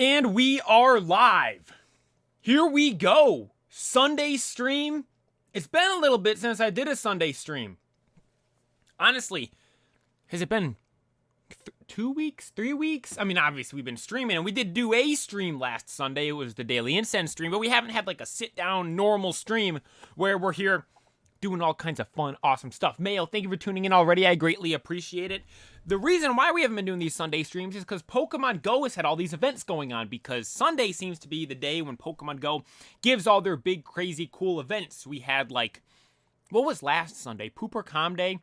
And we are live. Here we go. Sunday stream. It's been a little bit since I did a Sunday stream. Honestly, has it been 2 weeks? 3 weeks? I mean, obviously we've been streaming, and we did do a stream last Sunday. It was the Daily Incense stream, but we haven't had like a sit-down normal stream where we're here doing all kinds of fun, awesome stuff. Mayo, thank you for tuning in already. I greatly appreciate it. The reason why we haven't been doing these Sunday streams is because Pokemon Go has had all these events going on, because Sunday seems to be the day when Pokemon Go gives all their big, crazy, cool events. We had like, what was last Sunday? Pooper Calm Day?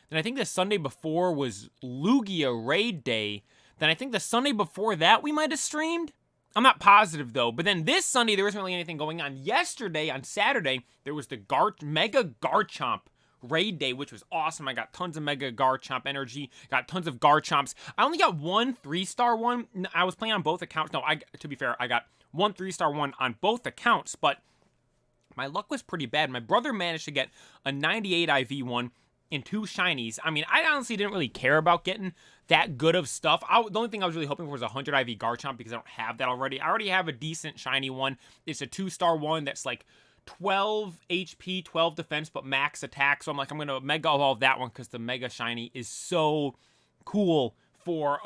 Then I think the Sunday before was Lugia Raid Day. Then I think the Sunday before that we might have streamed. I'm not positive though. But then this Sunday there wasn't really anything going on. Yesterday, on Saturday, there was the Mega Garchomp Raid Day, which was awesome. I got tons of Mega Garchomp energy. Got tons of Garchomps. I only got one 3-star one. I was playing on both accounts. No, to be fair, I got one 3-star one on both accounts. But my luck was pretty bad. My brother managed to get a 98 IV one and 2 shinies. I mean, I honestly didn't really care about getting that good of stuff. The only thing I was really hoping for was a 100 IV Garchomp, because I don't have that already. I already have a decent shiny one. It's a 2-star one that's like 12 HP, 12 defense, but max attack. So I'm like, I'm going to Mega Evolve that one because the Mega Shiny is so cool for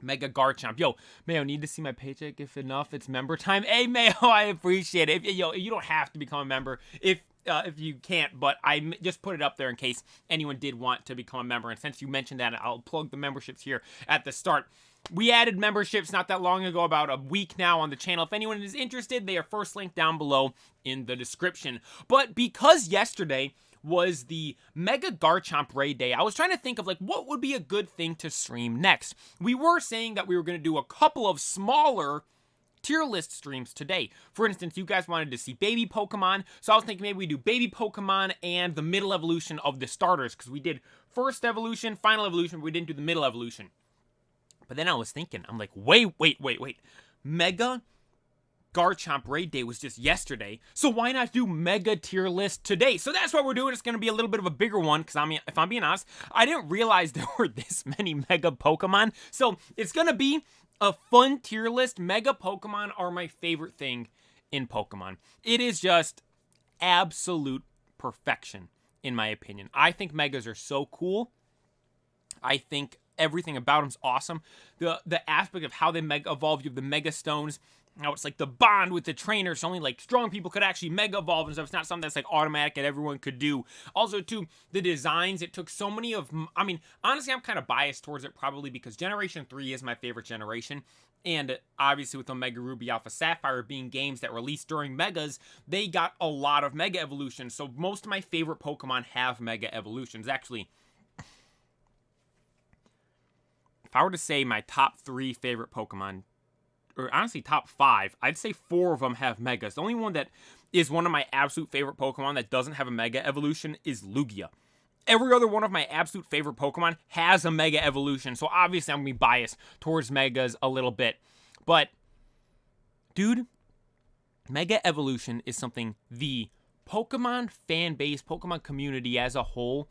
Mega Garchomp. Yo, Mayo, need to see my paycheck if enough. It's member time. Hey, Mayo, I appreciate it. You don't have to become a member if you can't, but I just put it up there in case anyone did want to become a member. And since you mentioned that, I'll plug the memberships here at the start. We added memberships not that long ago, about a week now on the channel. If anyone is interested, they are first linked down below in the description. But because yesterday was the Mega Garchomp Raid Day, I was trying to think of like what would be a good thing to stream next. We were saying that we were going to do a couple of smaller tier list streams today. For instance, you guys wanted to see baby Pokemon, so I was thinking maybe we do baby Pokemon and the middle evolution of the starters, because we did first evolution, final evolution, but we didn't do the middle evolution. But then I was thinking, I'm like, wait. Mega Garchomp Raid Day was just yesterday, so why not do Mega Tier List today? So that's what we're doing. It's going to be a little bit of a bigger one, because I mean, if I'm being honest, I didn't realize there were this many Mega Pokemon. So it's going to be a fun tier list. Mega Pokemon are my favorite thing in Pokemon. It is just absolute perfection, in my opinion. I think Megas are so cool. I think everything about them's awesome. The aspect of how they Mega Evolve, you have the Mega Stones, how it's like the bond with the trainer, so only like strong people could actually Mega Evolve and stuff. It's not something that's like automatic that everyone could do. Also, too, the designs, it took so many of, I mean, honestly, I'm kind of biased towards it probably because Generation 3 is my favorite generation. And obviously with Omega Ruby, Alpha Sapphire being games that released during Megas, they got a lot of Mega Evolutions. So most of my favorite Pokemon have Mega Evolutions. Actually, if I were to say my top 3 favorite Pokemon, or honestly top 5, I'd say 4 of them have Megas. The only one that is one of my absolute favorite Pokemon that doesn't have a Mega Evolution is Lugia. Every other one of my absolute favorite Pokemon has a Mega Evolution, so obviously I'm going to be biased towards Megas a little bit. But, dude, Mega Evolution is something the Pokemon fan base, Pokemon community as a whole,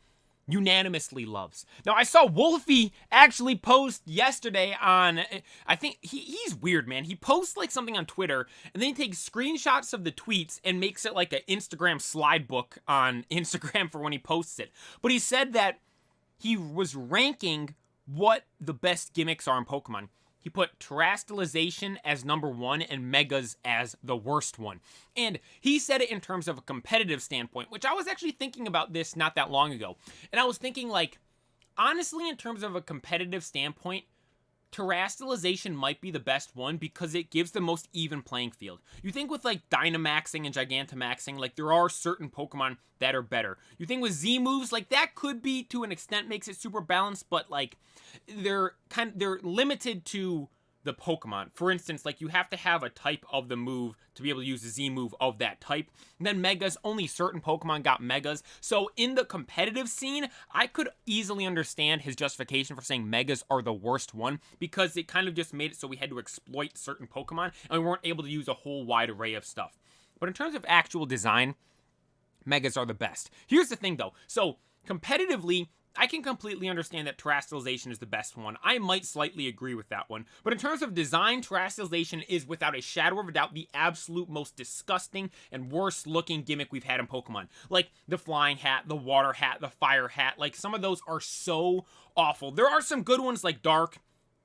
unanimously loves. Now, I saw Wolfie actually post yesterday on, I think, he's weird, man. He posts like something on Twitter, and then he takes screenshots of the tweets and makes it like an Instagram slide book on Instagram for when he posts it. But he said that he was ranking what the best gimmicks are in Pokemon. He put Terastallization as number 1 and Megas as the worst one. And he said it in terms of a competitive standpoint, which I was actually thinking about this not that long ago. And I was thinking, like, honestly, in terms of a competitive standpoint, Terastallization might be the best one because it gives the most even playing field. You think with like Dynamaxing and Gigantamaxing, like there are certain Pokemon that are better. You think with Z moves, like that could be to an extent makes it super balanced, but like they're limited to the Pokemon. For instance, like you have to have a type of the move to be able to use the Z move of that type. And then Megas, only certain Pokemon got Megas. So in the competitive scene, I could easily understand his justification for saying Megas are the worst one, because it kind of just made it so we had to exploit certain Pokemon and we weren't able to use a whole wide array of stuff. But in terms of actual design, Megas are the best. Here's the thing though. So competitively, I can completely understand that Terrestrialization is the best one. I might slightly agree with that one. But in terms of design, Terrestrialization is without a shadow of a doubt the absolute most disgusting and worst looking gimmick we've had in Pokemon. Like the flying hat, the water hat, the fire hat. Like some of those are so awful. There are some good ones like Dark,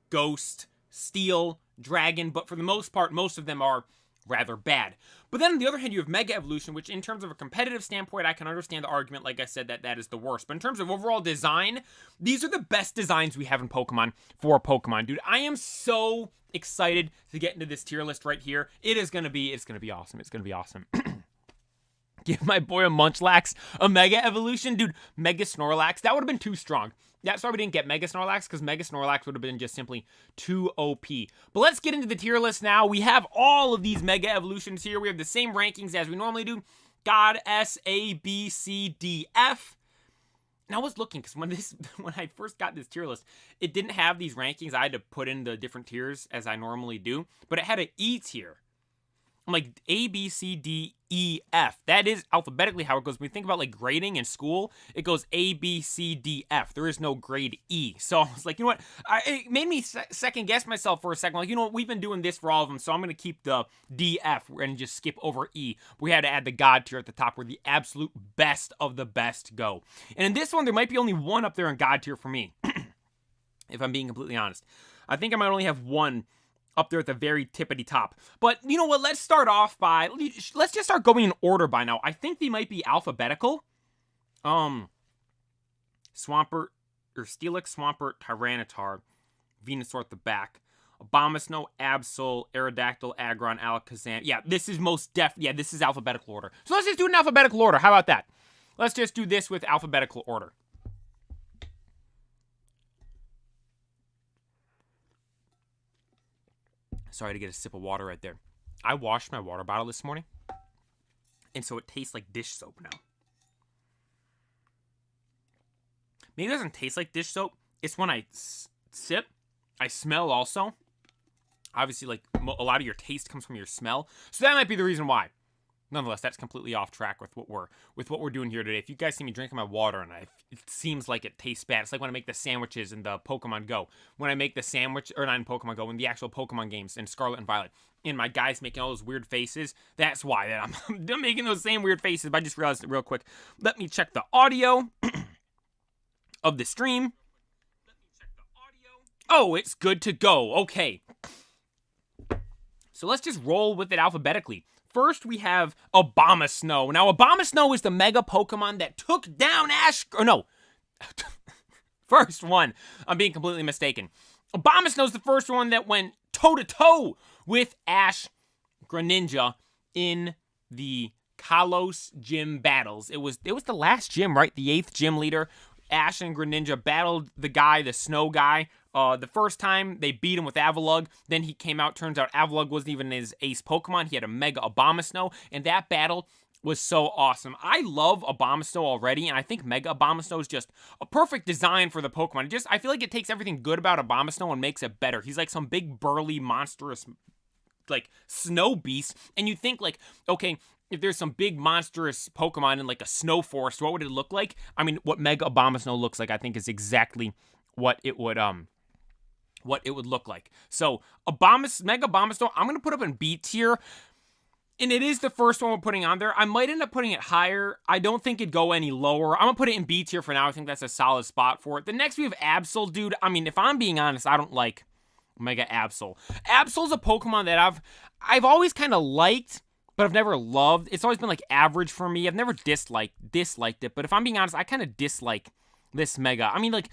Ghost, Steel, Dragon, but for the most part, most of them are rather bad. But then on the other hand, you have Mega Evolution, which in terms of a competitive standpoint, I can understand the argument, like I said, that is the worst. But in terms of overall design, these are the best designs we have in Pokemon for Pokemon. Dude, I am so excited to get into this tier list right here. It's gonna be awesome. It's gonna be awesome. Give my boy a Munchlax a Mega Evolution. Dude, Mega Snorlax, that would have been too strong. That's why we didn't get Mega Snorlax, because Mega Snorlax would have been just simply too OP. But let's get into the tier list now. We have all of these Mega Evolutions here. We have the same rankings as we normally do. God, S, A, B, C, D, F. And I was looking, because when I first got this tier list, it didn't have these rankings. I had to put in the different tiers as I normally do. But it had an E tier. I'm like, A, B, C, D, E, F. That is alphabetically how it goes. When we think about like grading in school, it goes A, B, C, D, F. There is no grade E. So I was like, you know what? It made me second guess myself for a second. Like, you know what? We've been doing this for all of them, so I'm going to keep the D, F and just skip over E. We had to add the God tier at the top where the absolute best of the best go. And in this one, there might be only one up there in God tier for me, if I'm being completely honest. I think I might only have one up there at the very tippity top. But you know what? Let's start off by, let's just start going in order by now. I think they might be alphabetical. Swampert, or Steelix, Swampert, Tyranitar, Venusaur at the back, Abomasnow, Absol, Aerodactyl, Aggron, Alakazam. Yeah, this is this is alphabetical order. So let's just do it in alphabetical order. How about that? Let's just do this with alphabetical order. Sorry to get a sip of water right there. I washed my water bottle this morning, and so it tastes like dish soap now. Maybe it doesn't taste like dish soap. It's when I sip, I smell also. Obviously, like, a lot of your taste comes from your smell. So that might be the reason why. Nonetheless, that's completely off track with what we're doing here today. If you guys see me drinking my water and it seems like it tastes bad, it's like when I make the sandwiches in the Pokemon Go. When I make the sandwich, or not in Pokemon Go, in the actual Pokemon games in Scarlet and Violet, and my guy's making all those weird faces, that's why I'm making those same weird faces. But I just realized it real quick. Let me check the audio of the stream. Oh, it's good to go. Okay. So let's just roll with it alphabetically. First, we have Abomasnow. Now, Abomasnow is the Mega Pokemon that took down Ash... Or no. First one. I'm being completely mistaken. Abomasnow is the first one that went toe-to-toe with Ash Greninja in the Kalos Gym battles. It was the last gym, right? The 8th gym leader. Ash and Greninja battled the snow guy. The first time, they beat him with Avalugg. Then he came out. Turns out Avalugg wasn't even his ace Pokemon. He had a Mega Abomasnow. And that battle was so awesome. I love Abomasnow already. And I think Mega Abomasnow is just a perfect design for the Pokemon. I feel like it takes everything good about Abomasnow and makes it better. He's like some big, burly, monstrous, like, snow beast. And you think, like, okay, if there's some big monstrous Pokemon in like a snow forest, what would it look like? I mean, what Mega Abomasnow looks like, I think, is exactly what it would look like. So, Mega Abomasnow, I'm going to put up in B tier. And it is the first one we're putting on there. I might end up putting it higher. I don't think it'd go any lower. I'm going to put it in B tier for now. I think that's a solid spot for it. The next we have Absol, dude. I mean, if I'm being honest, I don't like Mega Absol. Absol's a Pokemon that I've always kind of liked, but I've never loved. It's always been like average for me. I've never disliked it. But if I'm being honest, I kind of dislike this Mega. I mean, like,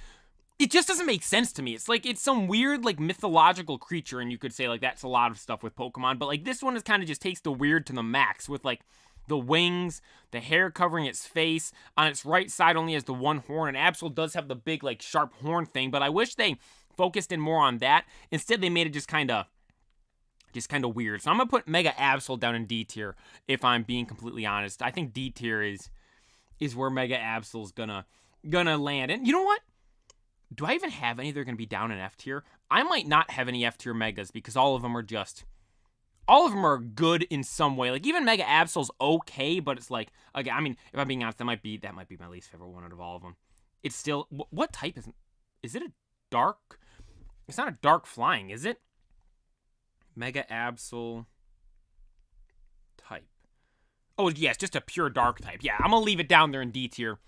it just doesn't make sense to me. It's like, it's some weird, like, mythological creature, and you could say, like, that's a lot of stuff with Pokemon, but, like, this one is kind of just takes the weird to the max, with, like, the wings, the hair covering its face, on its right side only has the one horn, and Absol does have the big, like, sharp horn thing, but I wish they focused in more on that. Instead, they made it just kind of weird. So I'm going to put Mega Absol down in D tier, if I'm being completely honest. I think D tier is where Mega Absol's gonna land. And you know what? Do I even have any that are going to be down in F tier? I might not have any F tier Megas because all of them are good in some way. Like, even Mega Absol's okay, but it's like, again, I mean, if I'm being honest, that might be my least favorite one out of all of them. it's still... What type is it a dark... It's not a dark flying, is it? Mega Absol type. Oh, yes, just a pure dark type. Yeah, I'm going to leave it down there in D tier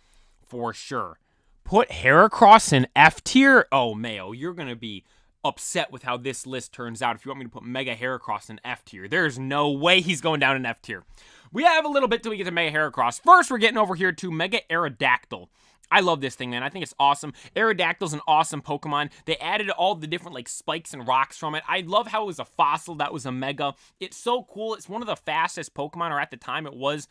for sure. Put Heracross in F tier? Oh, Mayo, you're going to be upset with how this list turns out if you want me to put Mega Heracross in F tier. There's no way he's going down in F tier. We have a little bit till we get to Mega Heracross. First, we're getting over here to Mega Aerodactyl. I love this thing, man. I think it's awesome. Aerodactyl's an awesome Pokemon. They added all the different, like, spikes and rocks from it. I love how it was a fossil that was a Mega. It's so cool. It's one of the fastest Pokemon, or at the time it was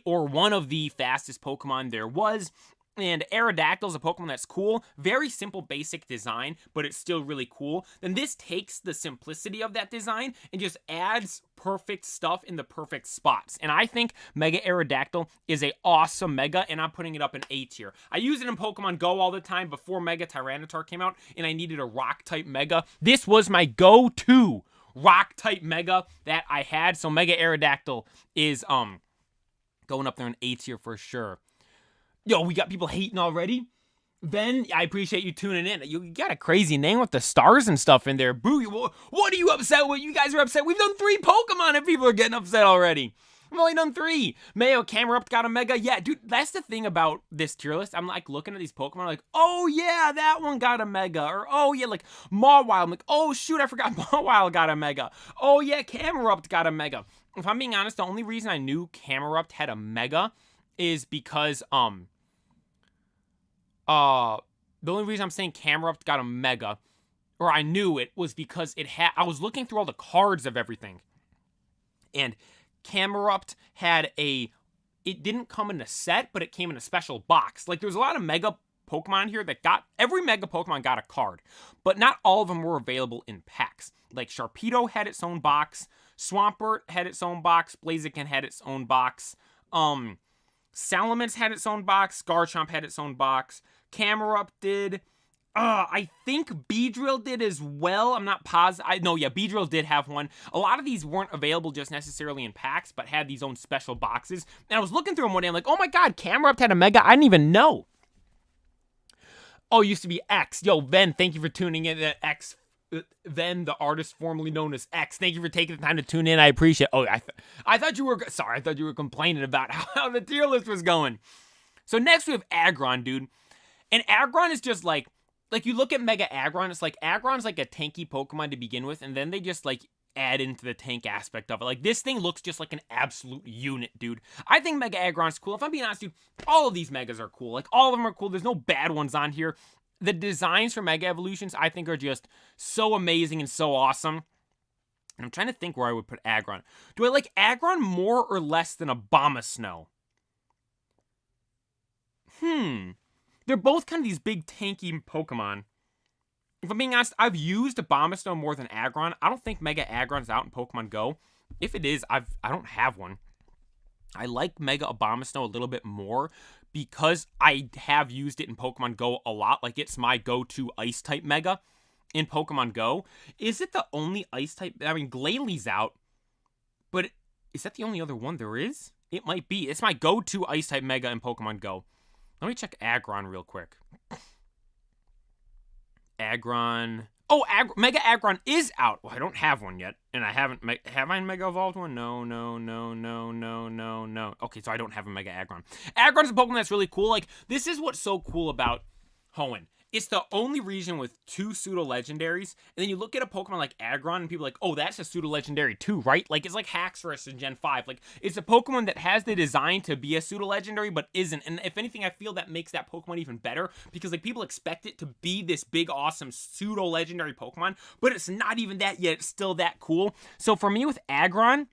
one of the fastest Pokemon there was. And Aerodactyl's a Pokemon that's cool. Very simple, basic design, but it's still really cool. Then this takes the simplicity of that design and just adds perfect stuff in the perfect spots. And I think Mega Aerodactyl is a awesome Mega, and I'm putting it up in A tier. I use it in Pokemon Go all the time before Mega Tyranitar came out, and I needed a Rock-type Mega. This was my go-to Rock-type Mega that I had, so Mega Aerodactyl is going up there in A tier for sure. Yo, we got people hating already. Ben, I appreciate you tuning in. You got a crazy name with the stars and stuff in there. Boo, what are you upset with? You guys are upset. We've done 3 Pokemon and people are getting upset already. We've only done 3. Mayo, Camerupt got a Mega. Yeah, dude, that's the thing about this tier list. I'm like looking at these Pokemon like, oh yeah, that one got a Mega. Or oh yeah, like Mawile. I'm like, oh shoot, I forgot Mawile got a Mega. Oh yeah, Camerupt got a Mega. If I'm being honest, the only reason I knew Camerupt had a Mega is because, the only reason I'm saying Camerupt got a Mega, or I knew it, was because I was looking through all the cards of everything, and Camerupt had it didn't come in a set, but it came in a special box. Like, there's a lot of Mega Pokemon here that every Mega Pokemon got a card, but not all of them were available in packs. Like, Sharpedo had its own box, Swampert had its own box, Blaziken had its own box, Salamence had its own box, Garchomp had its own box, Camerupt did, I think Beedrill did as well. I'm not positive. No, yeah, Beedrill did have one. A lot of these weren't available just necessarily in packs, but had these own special boxes. And I was looking through them one day, I'm like, oh my god, Camerupt had a Mega? I didn't even know. Oh, it used to be X. Yo, Ben, thank you for tuning in to X. Then the artist formerly known as X. Thank you for taking the time to tune in. I appreciate it. Oh, I thought you were... Sorry, I thought you were complaining about how the tier list was going. So next we have Aggron, dude. And Aggron is just like you look at Mega Aggron, it's like Aggron's like a tanky Pokemon to begin with, and then they just like add into the tank aspect of it. Like, this thing looks just like an absolute unit, dude. I think Mega Aggron's cool. If I'm being honest, dude, all of these Megas are cool. Like, all of them are cool. There's no bad ones on here. The designs for Mega Evolutions, I think, are just so amazing and so awesome. And I'm trying to think where I would put Aggron. Do I like Aggron more or less than Abomasnow? They're both kind of these big tanky Pokemon. If I'm being honest, I've used Abomasnow more than Aggron. I don't think Mega Aggron's out in Pokemon Go. If it is, I don't have one. I like Mega Abomasnow a little bit more because I have used it in Pokemon Go a lot. Like, it's my go-to Ice-type Mega in Pokemon Go. Is it the only Ice-type? I mean, Glalie out, but is that the only other one there is? It might be. It's my go-to Ice-type Mega in Pokemon Go. Let me check Aggron real quick. Aggron. Oh, Mega Aggron is out. Well, I don't have one yet, and I haven't. Have I Mega Evolved one? No. Okay, so I don't have a Mega Aggron. Aggron's a Pokemon that's really cool. Like, this is what's so cool about Hoenn. It's the only region with 2 pseudo-legendaries, and then you look at a Pokemon like Aggron, and people are like, oh, that's a pseudo-legendary too, right? Like, it's like Haxorus in Gen 5. Like, it's a Pokemon that has the design to be a pseudo-legendary, but isn't. And if anything, I feel that makes that Pokemon even better, because, like, people expect it to be this big, awesome pseudo-legendary Pokemon, but it's not even that yet. It's still that cool. So for me with Aggron,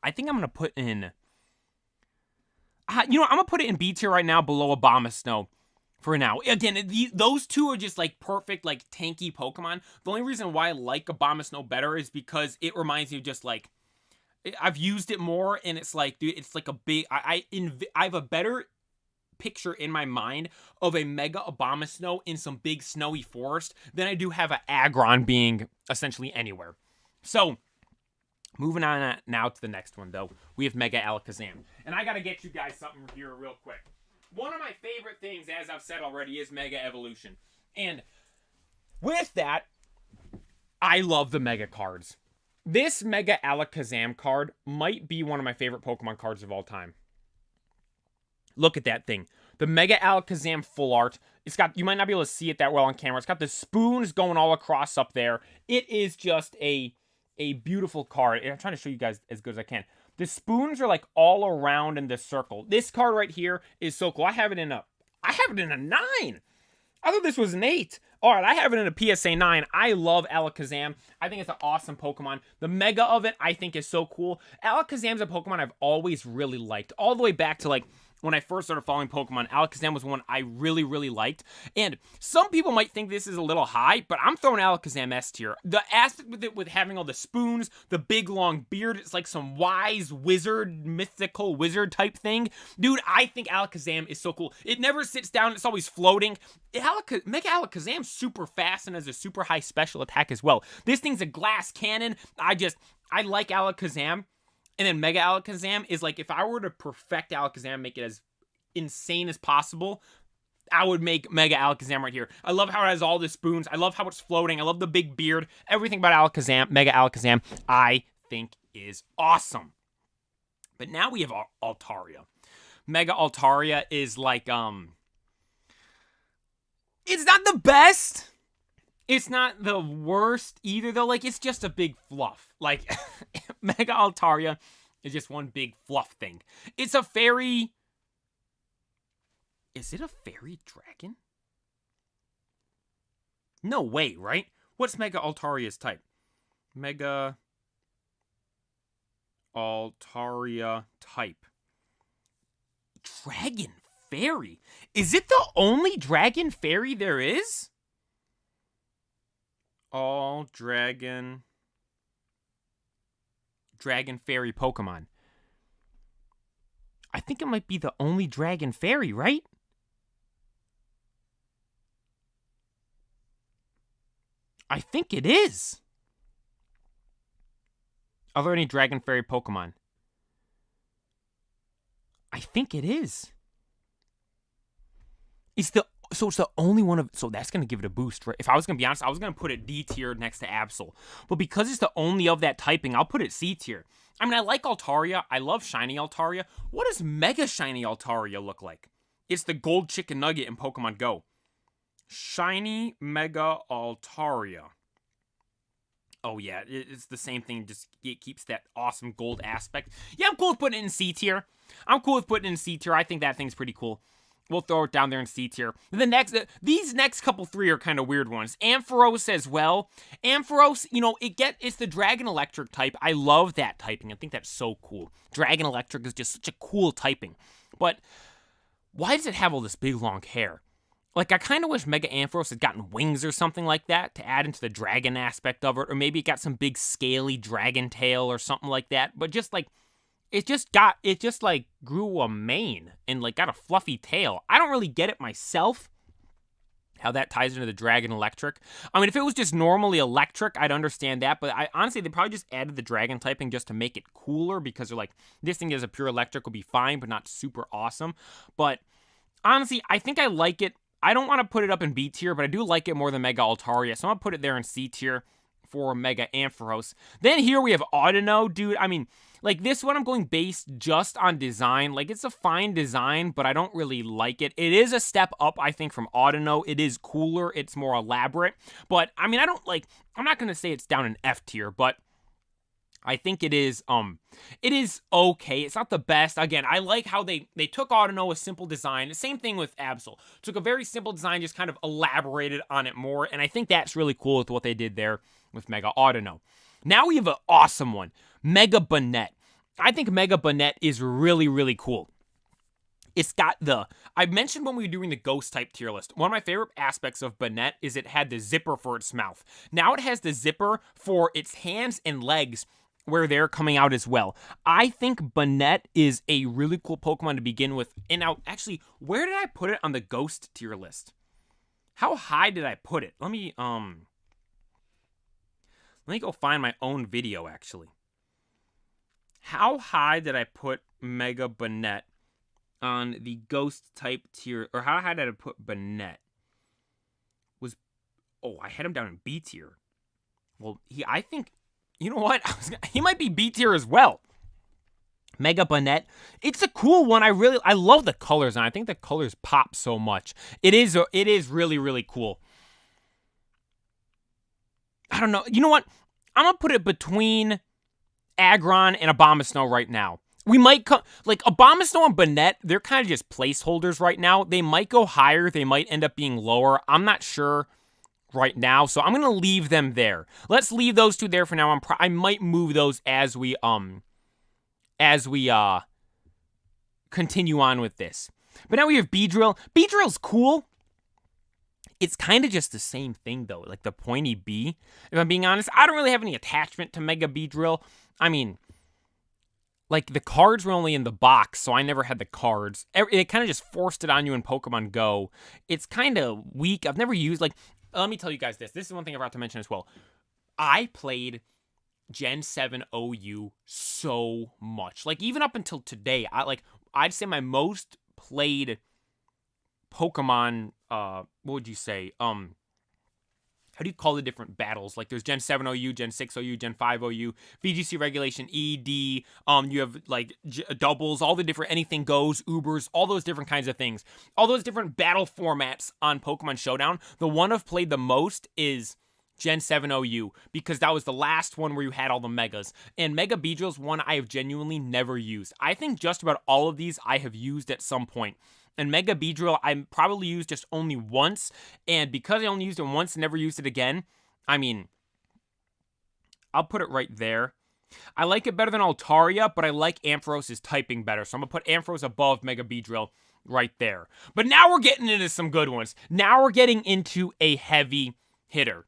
I think I'm going to put in... I'm going to put it in B tier right now below Abomasnow. For now. Again, those two are just, like, perfect, like, tanky Pokemon. The only reason why I like Abomasnow better is because it reminds me of just, like, I've used it more, and it's like, dude, it's like a big, I have a better picture in my mind of a Mega Abomasnow in some big snowy forest than I do have an Aggron being essentially anywhere. So, moving on now to the next one, though. We have Mega Alakazam. And I gotta get you guys something here real quick. one of my favorite things, as I've said already, is Mega Evolution. And with that, I love the Mega cards. This Mega Alakazam card might be one of my favorite Pokemon cards of all time. Look at that thing. The Mega Alakazam full art. It's got, you might not be able to see it that well on camera. It's got the spoons going all across up there. It is just a beautiful card. And I'm trying to show you guys as good as I can. The spoons are like all around in this circle. This card right here is so cool. I have it in a 9. I thought this was an 8. All right, I have it in a PSA 9. I love Alakazam. I think it's an awesome Pokemon. The Mega of it, I think, is so cool. Alakazam's a Pokemon I've always really liked. All the way back to, like, when I first started following Pokemon, Alakazam was one I really, really liked. And some people might think this is a little high, but I'm throwing Alakazam S tier. The aspect with it, with having all the spoons, the big long beard, it's like some wise wizard, mythical wizard type thing. Dude, I think Alakazam is so cool. It never sits down, it's always floating. Mega Alakazam's super fast and has a super high special attack as well. This thing's a glass cannon. I like Alakazam. And then Mega Alakazam is like, if I were to perfect Alakazam, make it as insane as possible, I would make Mega Alakazam right here. I love how it has all the spoons. I love how it's floating. I love the big beard. Everything about Alakazam, Mega Alakazam, I think is awesome. But now we have Altaria. Mega Altaria is like, it's not the best. It's not the worst either, though. Like, it's just a big fluff. Like, Mega Altaria is just one big fluff thing. It's a fairy. Is it a fairy dragon? No way, right? What's Mega Altaria's type? Mega Altaria type. Dragon fairy. Is it the only dragon fairy there is? All dragon fairy Pokemon. I think it might be the only dragon fairy, right? I think it is. Are there any dragon fairy Pokemon? I think it is. So it's the only one of, so that's going to give it a boost, right? If I was going to be honest, I was going to put it D tier next to Absol. But because it's the only of that typing, I'll put it C tier. I mean, I like Altaria. I love Shiny Altaria. What does Mega Shiny Altaria look like? It's the gold chicken nugget in Pokemon Go. Shiny Mega Altaria. Oh, yeah, it's the same thing. Just it keeps that awesome gold aspect. Yeah, I'm cool with putting it in C tier. I think that thing's pretty cool. We'll throw it down there in C tier. These next couple 3 are kind of weird ones. Ampharos as well. Ampharos, you know, it's the Dragon Electric type. I love that typing. I think that's so cool. Dragon Electric is just such a cool typing. But why does it have all this big long hair? Like, I kind of wish Mega Ampharos had gotten wings or something like that to add into the dragon aspect of it. Or maybe it got some big scaly dragon tail or something like that. But just like, it just grew a mane and like got a fluffy tail. I don't really get it myself, how that ties into the Dragon Electric. I mean, if it was just normally electric, I'd understand that. But honestly, they probably just added the dragon typing just to make it cooler because they're like, this thing as a pure electric will be fine, but not super awesome. But honestly, I think I like it. I don't want to put it up in B tier, but I do like it more than Mega Altaria. So I'm going to put it there in C tier for Mega Ampharos. Then here we have Audino, dude. I mean, like this one I'm going based just on design. Like it's a fine design, but I don't really like it. It is a step up, I think, from Audino. It is cooler. It's more elaborate. But I mean, I'm not going to say it's down in F tier, but I think it is okay. It's not the best. Again, I like how they took Audino, a simple design. The same thing with Absol. Took a very simple design, just kind of elaborated on it more. And I think that's really cool with what they did there with Mega Audino. Now we have an awesome one, Mega Banette. I think Mega Banette is really, really cool. It's got I mentioned when we were doing the ghost type tier list, one of my favorite aspects of Banette is it had the zipper for its mouth. Now it has the zipper for its hands and legs where they're coming out as well. I think Banette is a really cool Pokemon to begin with. And now, actually, where did I put it on the ghost tier list? How high did I put it? Let me go find my own video, actually. How high did I put Mega Banette on the ghost type tier, or how did I put Banette? I had him down in B tier. Well, I think, you know what? He might be B tier as well. Mega Banette. It's a cool one. I love the colors, and I think the colors pop so much. It is really, really cool. I don't know. You know what? I'm going to put it between Aggron and Abomasnow right now. We might come, like, Abomasnow and Banette, they're kind of just placeholders right now. They might go higher. They might end up being lower. I'm not sure right now, so I'm going to leave them there. Let's leave those two there for now. I might move those as we continue on with this. But now we have Beedrill. Beedrill's cool. It's kind of just the same thing, though, like the pointy bee. If I'm being honest, I don't really have any attachment to Mega Beedrill. I mean, like, the cards were only in the box, so I never had the cards. It kind of just forced it on you in Pokemon Go. It's kind of weak. I've never used, like, let me tell you guys this. This is one thing I forgot to mention as well. I played Gen 7 OU so much. Like, even up until today, I'd say my most played Pokemon, what would you say? How do you call the different battles? Like, there's Gen 7 OU, Gen 6 OU, Gen 5 OU, VGC Regulation, ED, you have, like, doubles, all the different anything goes, Ubers, all those different kinds of things. All those different battle formats on Pokemon Showdown. The one I've played the most is Gen 7 OU, because that was the last one where you had all the Megas. And Mega Beedrill's one I have genuinely never used. I think just about all of these I have used at some point. And Mega Beedrill, I probably used just only once. And because I only used it once and never used it again, I mean, I'll put it right there. I like it better than Altaria, but I like Ampharos' typing better. So I'm going to put Ampharos above Mega Beedrill right there. But now we're getting into some good ones. Now we're getting into a heavy hitter.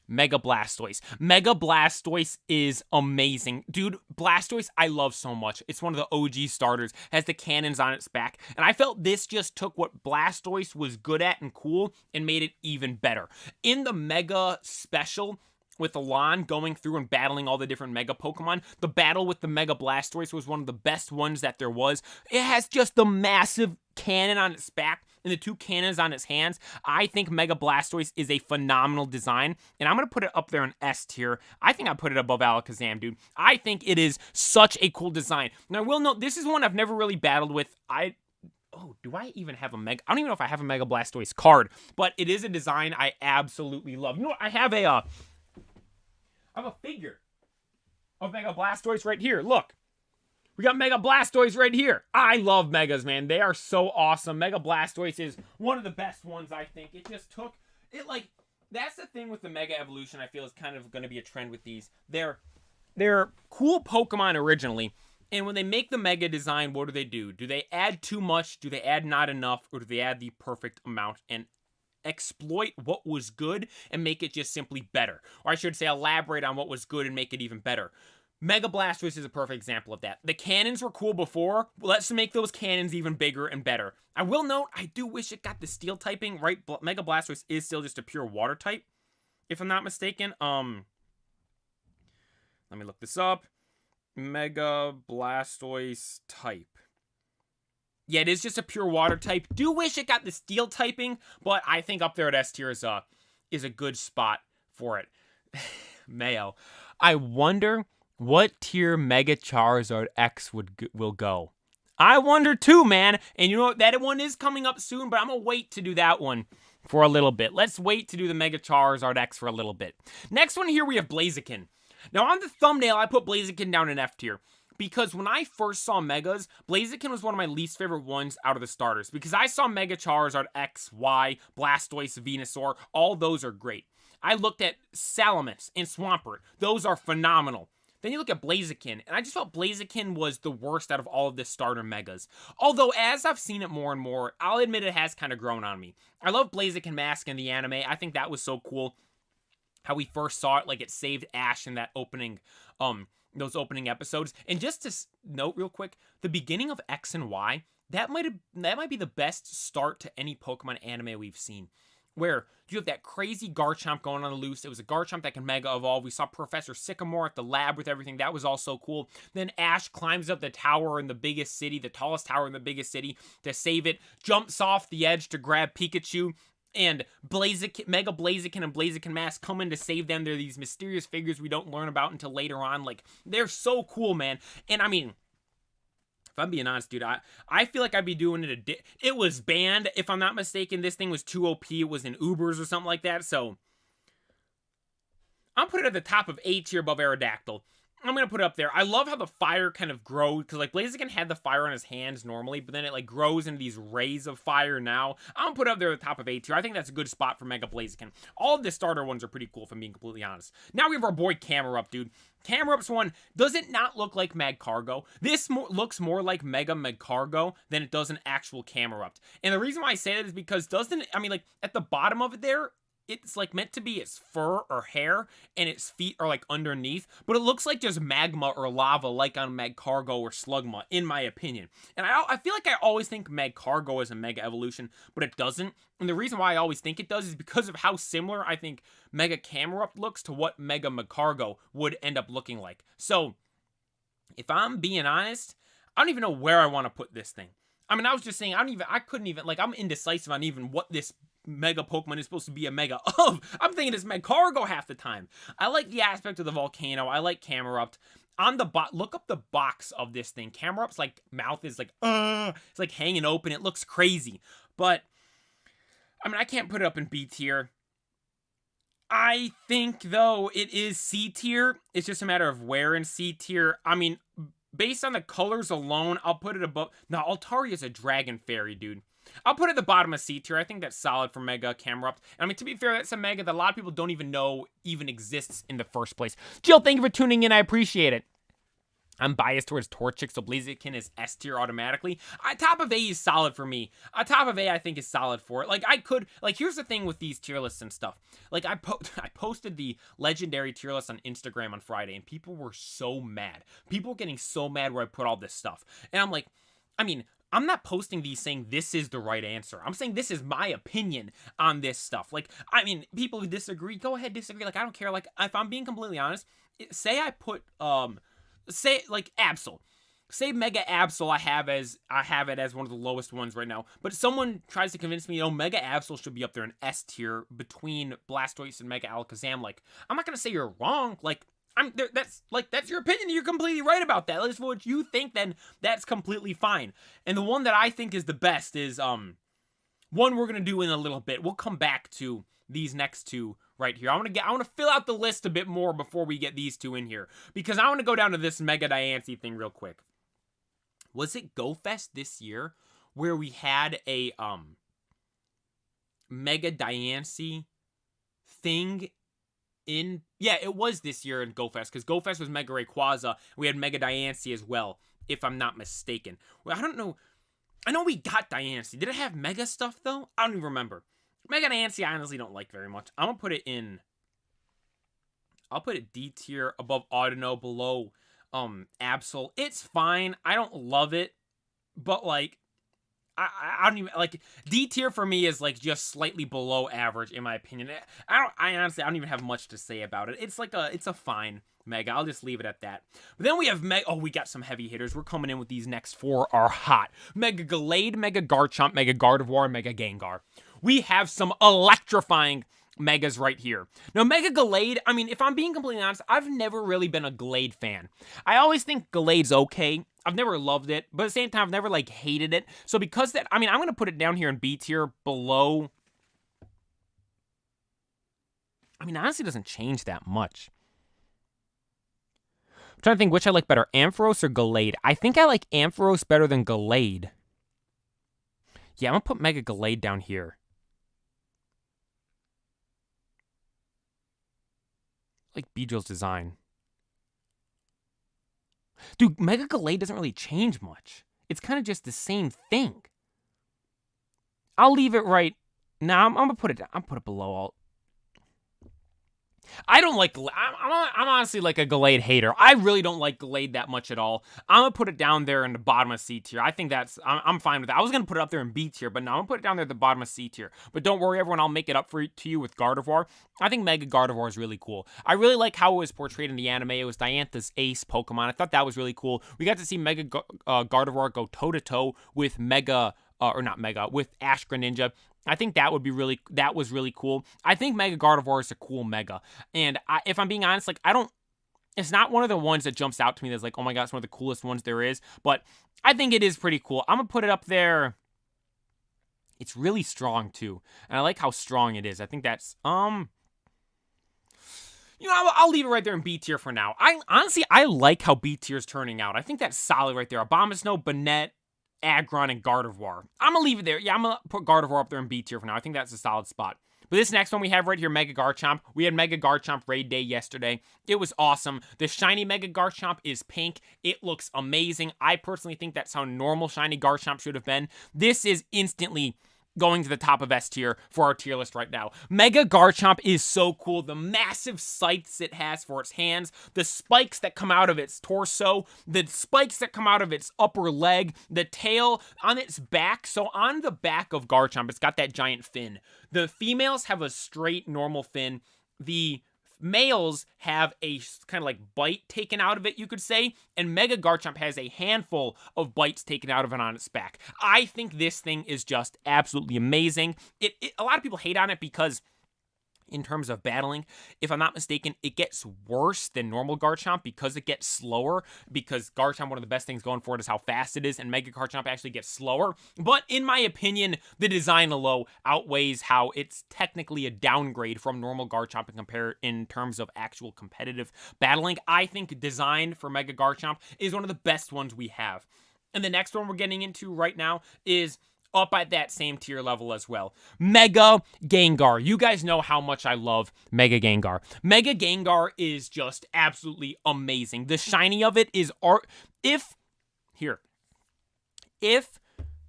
Mega Blastoise. Mega Blastoise is amazing. Dude, Blastoise I love so much. It's one of the OG starters. Has the cannons on its back. And I felt this just took what Blastoise was good at and cool and made it even better. In the Mega Special, with Alon going through and battling all the different Mega Pokemon, the battle with the Mega Blastoise was one of the best ones that there was. It has just the massive cannon on its back and the two cannons on its hands. I think Mega Blastoise is a phenomenal design, and I'm going to put it up there in S tier. I think I put it above Alakazam, dude. I think it is such a cool design. Now, I will note, this is one I've never really battled with. Do I even have a Mega? I don't even know if I have a Mega Blastoise card, but it is a design I absolutely love. You know what? I have a figure of Mega Blastoise right here. Look. We got Mega Blastoise right here. I love Megas, man. They are so awesome. Mega Blastoise is one of the best ones, I think. It just took... That's the thing with the Mega Evolution, I feel, is kind of going to be a trend with these. They're cool Pokemon originally, and when they make the Mega design, what do? Do they add too much? Do they add not enough? Or do they add the perfect amount and exploit what was good and make it just simply better? Or I should say elaborate on what was good and make it even better. Mega Blastoise is a perfect example of that. The cannons were cool before. Let's make those cannons even bigger and better. I will note, I do wish it got the steel typing, right? Mega Blastoise is still just a pure water type, if I'm not mistaken. Let me look this up. Mega Blastoise type. Yeah, it is just a pure water type. Do wish it got the steel typing, but I think up there at S tier is a good spot for it. Mayo. I wonder what tier Mega Charizard X will go. I wonder too, man. And you know what? That one is coming up soon, but I'm going to wait to do that one for a little bit. Let's wait to do the Mega Charizard X for a little bit. Next one here, we have Blaziken. Now, on the thumbnail, I put Blaziken down in F tier. Because when I first saw Megas, Blaziken was one of my least favorite ones out of the starters. Because I saw Mega Charizard X, Y, Blastoise, Venusaur. All those are great. I looked at Salamence and Swampert. Those are phenomenal. Then you look at Blaziken, and I just felt Blaziken was the worst out of all of the starter Megas. Although, as I've seen it more and more, I'll admit it has kind of grown on me. I love Blaziken Mask in the anime. I think that was so cool. How we first saw it, like it saved Ash in that opening, those opening episodes. And just to note real quick, the beginning of X and Y, that might be the best start to any Pokemon anime we've seen. where you have that crazy Garchomp going on the loose. It was a Garchomp that can Mega Evolve. We saw Professor Sycamore at the lab with everything. That was also cool. Then Ash climbs up the tower in the biggest city, the tallest tower in the biggest city, to save it. Jumps off the edge to grab Pikachu. And Mega Blaziken and Blaziken Mask come in to save them. They're these mysterious figures we don't learn about until later on. Like, they're so cool, man. And I mean, if I'm being honest, dude, I feel like I'd be doing it. It was banned, if I'm not mistaken. This thing was too OP. It was in Ubers or something like that. So I'm putting it at the top of A tier above Aerodactyl. I'm going to put it up there. I love how the fire kind of grows, because, like, Blaziken had the fire on his hands normally, but then it, like, grows into these rays of fire now. I'm going to put it up there at the top of A tier. I think that's a good spot for Mega Blaziken. All of the starter ones are pretty cool, if I'm being completely honest. Now we have our boy Camerupt, dude. Camerupt's one, does it not look like Magcargo? This looks more like Mega Magcargo than it does an actual Camerupt. And the reason why I say that is because like, at the bottom of it there, it's like meant to be its fur or hair, and its feet are like underneath, but it looks like just magma or lava like on Magcargo or Slugma, in my opinion. And I feel like I always think Magcargo is a Mega Evolution, but it doesn't. And the reason why I always think it does is because of how similar I think Mega Camerupt looks to what Mega Magcargo would end up looking like. So, if I'm being honest, I don't even know where I want to put this thing. I mean, I was just saying, I couldn't even, like, I'm indecisive on even what this Mega Pokemon is supposed to be a Mega of. I'm thinking it's Magcargo half the time. I like the aspect of the volcano. I like Camerupt. On the look up the box of this thing. Camerupt's like mouth is like, it's like hanging open. It looks crazy. But I mean, I can't put it up in B tier. I think though it is C tier. It's just a matter of where in C tier. I mean, based on the colors alone, I'll put it above. Now, Altaria is a Dragon Fairy, dude. I'll put it at the bottom of C tier. I think that's solid for Mega Camerupt. I mean, to be fair, that's a Mega that a lot of people don't even know even exists in the first place. Jill, thank you for tuning in. I appreciate it. I'm biased towards Torchic, so Blaziken is S tier automatically. Top of A is solid for me. Top of A, I think, is solid for it. Like, I could, like, here's the thing with these tier lists and stuff. Like, I posted the legendary tier list on Instagram on Friday, and people were so mad. People were getting so mad where I put all this stuff. And I'm like, I mean, I'm not posting these saying this is the right answer. I'm saying this is my opinion on this stuff. Like, I mean, people who disagree, go ahead, disagree. Like, I don't care. Like, if I'm being completely honest, say I put, say, like, Absol. Say Mega Absol I have it as one of the lowest ones right now. But someone tries to convince me, Mega Absol should be up there in S tier between Blastoise and Mega Alakazam. Like, I'm not going to say you're wrong. Like, that's your opinion. You're completely right about that. That's what you think, then that's completely fine. And the one that I think is the best is one we're gonna do in a little bit. We'll come back to these next two right here. I want to fill out the list a bit more before we get these two in here, because I want to go down to this Mega Diancie thing real quick. Was it GoFest this year where we had a Mega Diancie thing? Yeah, it was this year in GoFest, because GoFest was Mega Rayquaza. We had Mega Diancie as well, if I'm not mistaken. Well, I don't know. I know we got Diancie. Did it have Mega stuff, though? I don't even remember. Mega Diancie I honestly don't like very much. I'm going to put it in... I'll put it D tier, above Audino, below Absol. It's fine. I don't love it, but, like, I don't even, like, D tier for me is, like, just slightly below average, in my opinion. I honestly, I don't even have much to say about it. It's like it's a fine Mega. I'll just leave it at that. But then we have we got some heavy hitters. We're coming in with these next four are hot. Mega Gallade, Mega Garchomp, Mega Gardevoir, Mega Gengar. We have some electrifying Megas right here. Now, Mega Gallade, I mean, if I'm being completely honest, I've never really been a Gallade fan. I always think Gallade's okay. I've never loved it, but at the same time, I've never, like, hated it. So because that, I mean, I'm going to put it down here in B tier below. I mean, honestly, it doesn't change that much. I'm trying to think which I like better, Ampharos or Gallade. I think I like Ampharos better than Gallade. Yeah, I'm going to put Mega Gallade down here. I like Beedrill's design. Dude, Mega Gallade doesn't really change much. It's kind of just the same thing. I'll leave it right now. I'm gonna put it down. I'll put it below all. I don't like. I'm honestly like a Gallade hater. I really don't like Gallade that much at all. I'm gonna put it down there in the bottom of C tier. I think that's. I'm fine with that. I was gonna put it up there in B tier, but now I'm gonna put it down there at the bottom of C tier. But don't worry, everyone. I'll make it up to you with Gardevoir. I think Mega Gardevoir is really cool. I really like how it was portrayed in the anime. It was Diantha's ace Pokemon. I thought that was really cool. We got to see Mega Gardevoir go toe to toe with Mega. Or not Mega, with Ash Greninja. I think that was really cool. I think Mega Gardevoir is a cool Mega. And if I'm being honest, like, it's not one of the ones that jumps out to me that's like, oh my god, it's one of the coolest ones there is. But I think it is pretty cool. I'm going to put it up there. It's really strong, too. And I like how strong it is. I think that's, I'll leave it right there in B tier for now. I like how B tier is turning out. I think that's solid right there. Abomasnow, Banette, Aggron, and Gardevoir. I'm going to leave it there. Yeah, I'm going to put Gardevoir up there in B tier for now. I think that's a solid spot. But this next one we have right here, Mega Garchomp. We had Mega Garchomp raid day yesterday. It was awesome. The shiny Mega Garchomp is pink. It looks amazing. I personally think that's how normal shiny Garchomp should have been. This is instantly going to the top of S tier for our tier list right now. Mega Garchomp is so cool. The massive scythes it has for its hands, the spikes that come out of its torso, the spikes that come out of its upper leg, the tail on its back. So on the back of Garchomp, it's got that giant fin. The females have a straight normal fin. The males have a kind of like bite taken out of it, you could say, and Mega Garchomp has a handful of bites taken out of it on its back. I think this thing is just absolutely amazing. A lot of people hate on it because in terms of battling, if I'm not mistaken, it gets worse than normal Garchomp because it gets slower, because Garchomp, one of the best things going for it is how fast it is, and Mega Garchomp actually gets slower. But in my opinion, the design alone outweighs how it's technically a downgrade from normal Garchomp and compare in terms of actual competitive battling. I think design for Mega Garchomp is one of the best ones we have. And the next one we're getting into right now is up at that same tier level as well. Mega Gengar. You guys know how much I love Mega Gengar. Mega Gengar is just absolutely amazing. The shiny of it is if